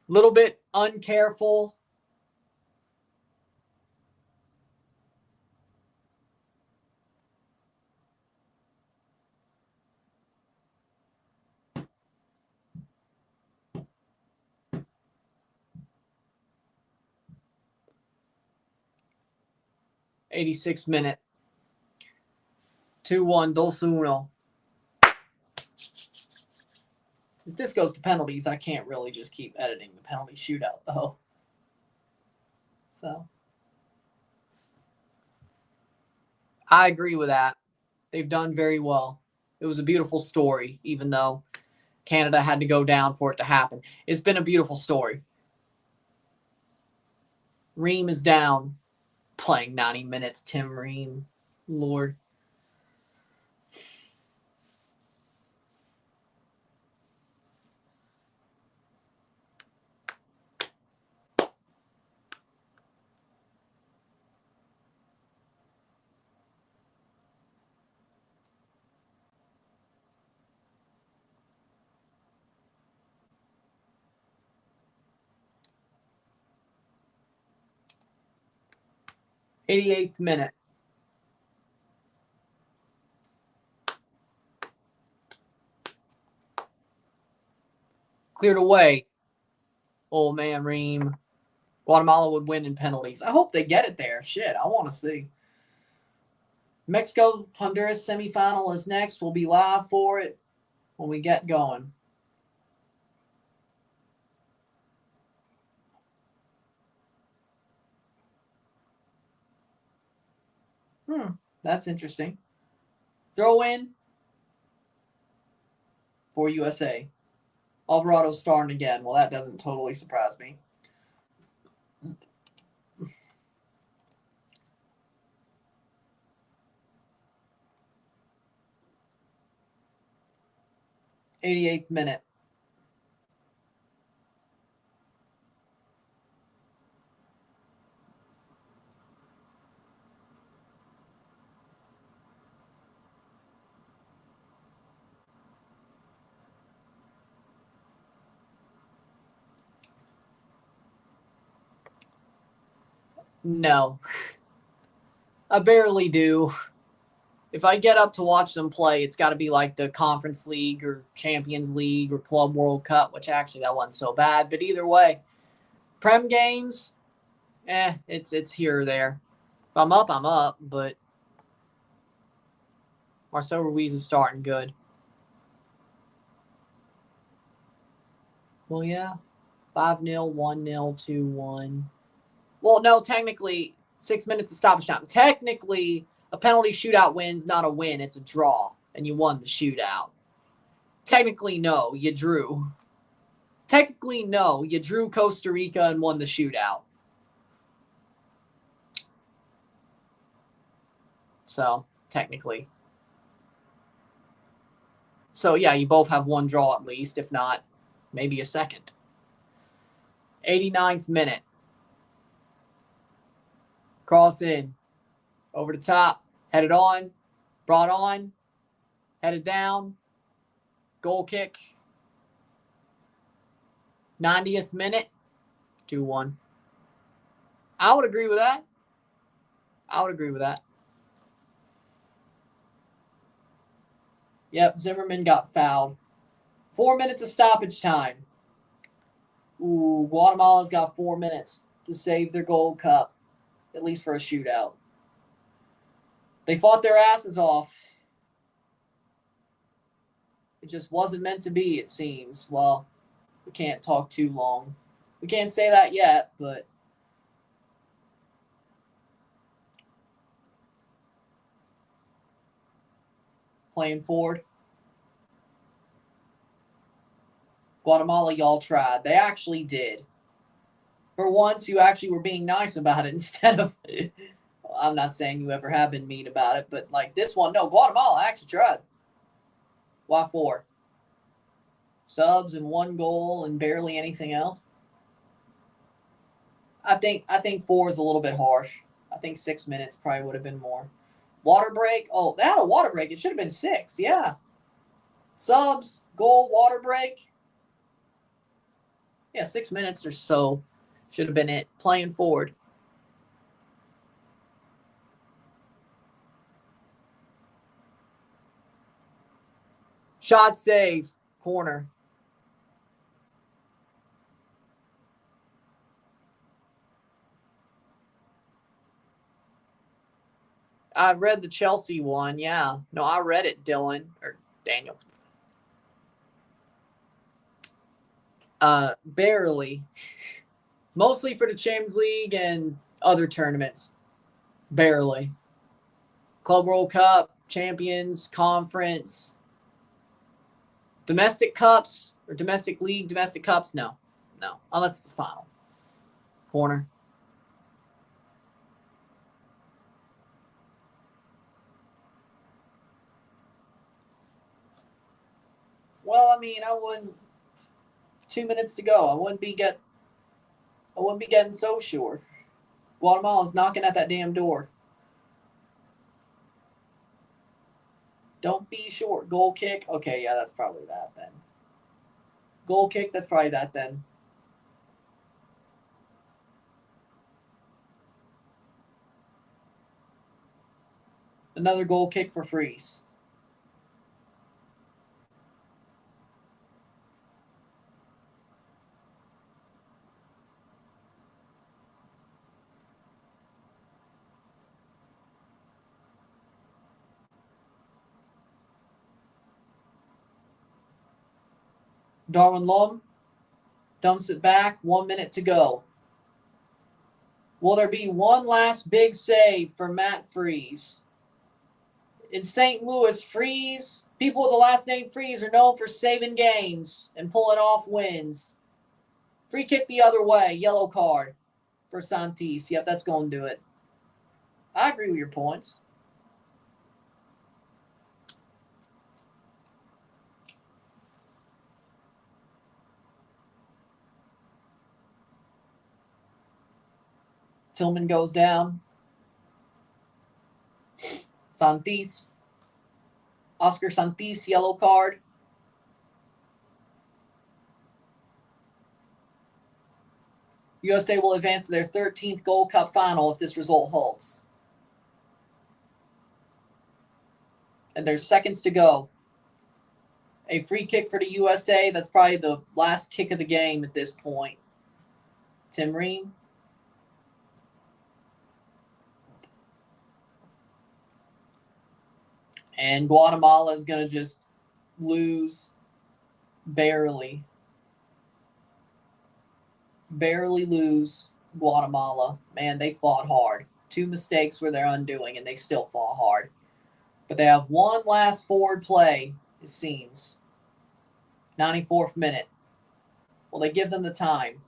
Little bit uncareful. '86th minute. 2-1. Dos uno. If this goes to penalties, I can't really just keep editing the penalty shootout, though. So, I agree with that. They've done very well. It was a beautiful story, even though Canada had to go down for it to happen. It's been a beautiful story. Ream is down. Playing 90 minutes, Tim Ream. Lord. '88th minute. Cleared away. Oh, man, Ream. Guatemala would win in penalties. I hope they get it there. Shit, I want to see. Mexico Honduras semifinal is next. We'll be live for it when we get going. That's interesting. Throw in for USA. Alvarado's starting again. Well, that doesn't totally surprise me. '88th minute. No. I barely do. If I get up to watch them play, it's got to be like the Conference League or Champions League or Club World Cup, which actually that wasn't so bad. But either way, Prem games, it's here or there. If I'm up, I'm up. But Marcel Ruiz is starting good. Well, yeah. 5-0, 1-0, 2-1. Well, no, technically, 6 minutes of stoppage time. Technically, a penalty shootout win's not a win. It's a draw, and you won the shootout. Technically, no, you drew. Technically, no, you drew Costa Rica and won the shootout. So, technically. So, yeah, you both have one draw at least, if not, maybe a second. 89th minute. Cross in. Over the top. Headed on. Brought on. Headed down. Goal kick. 90th minute. 2-1. I would agree with that. Yep, Zimmerman got fouled. 4 minutes of stoppage time. Ooh, Guatemala's got 4 minutes to save their Gold Cup, at least for a shootout. They fought their asses off. It just wasn't meant to be, it seems. Well, we can't talk too long. We can't say that yet, but playing forward. Guatemala, y'all tried. They actually did. For once, you actually were being nice about it instead of... I'm not saying you ever have been mean about it, but like this one, no, Guatemala actually tried. Why 4? Subs and 1 goal and barely anything else? I think 4 is a little bit harsh. I think 6 minutes probably would have been more. Water break. Oh, they had a water break. It should have been 6. Yeah. Subs, goal, water break. Yeah, 6 minutes or so should have been it. Playing forward. Shot save. Corner. I read the Chelsea one. Yeah. No, I read it, Dylan. Or Daniel. Barely. Mostly for the Champions League and other tournaments. Barely. Club World Cup, Champions, Conference, domestic cups, or domestic league, domestic cups. No. Unless it's the final. Corner. Well, I mean, I wouldn't. 2 minutes to go. I wouldn't be getting so sure. Guatemala's knocking at that damn door. Don't be short. Goal kick. Okay, yeah, that's probably that then. Goal kick. That's probably that then. Another goal kick for Freeze. Darwin Lom dumps it back. 1 minute to go. Will there be one last big save for Matt Freeze? In St. Louis, Freeze, people with the last name Freeze are known for saving games and pulling off wins. Free kick the other way. Yellow card for Santis. Yep, that's going to do it. I agree with your points. Tillman goes down. Santis. Oscar Santis, yellow card. USA will advance to their 13th Gold Cup final if this result holds. And there's seconds to go. A free kick for the USA. That's probably the last kick of the game at this point. Tim Ream. And Guatemala is going to just lose barely. Barely lose Guatemala. Man, they fought hard. 2 mistakes were their undoing, and they still fought hard. But they have one last forward play, it seems. 94th minute. Will they give them the time?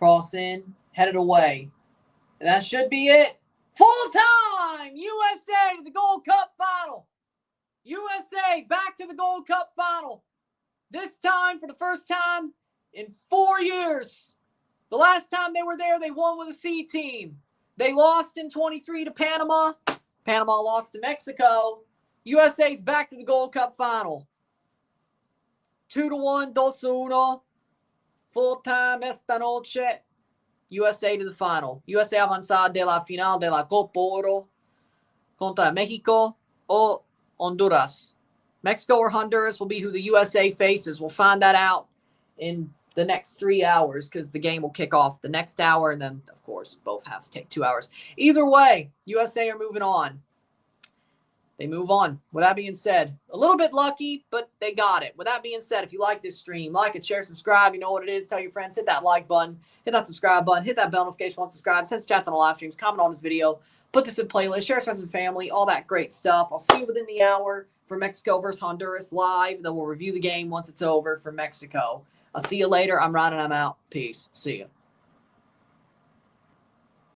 Cross in, headed away. And that should be it. Full time! USA to the Gold Cup final. USA back to the Gold Cup final. This time, for the first time in 4 years. The last time they were there, they won with a C team. They lost in 23 to Panama. Panama lost to Mexico. USA's back to the Gold Cup final. 2-1, 2-1. Full time esta noche. USA to the final. USA avanzada de la final de la Copa Oro contra Mexico o Honduras. Mexico or Honduras will be who the USA faces. We'll find that out in the next 3 hours because the game will kick off the next hour. And then, of course, both halves take 2 hours. Either way, USA are moving on. They move on. With that being said, a little bit lucky, but they got it. With that being said, if you like this stream, like it, share, subscribe. You know what it is. Tell your friends. Hit that like button. Hit that subscribe button. Hit that bell notification once subscribed. Send chats on the live streams. Comment on this video. Put this in playlist. Share with friends and family. All that great stuff. I'll see you within the hour for Mexico versus Honduras live. Then we'll review the game once it's over for Mexico. I'll see you later. I'm Ron and I'm out. Peace. See you.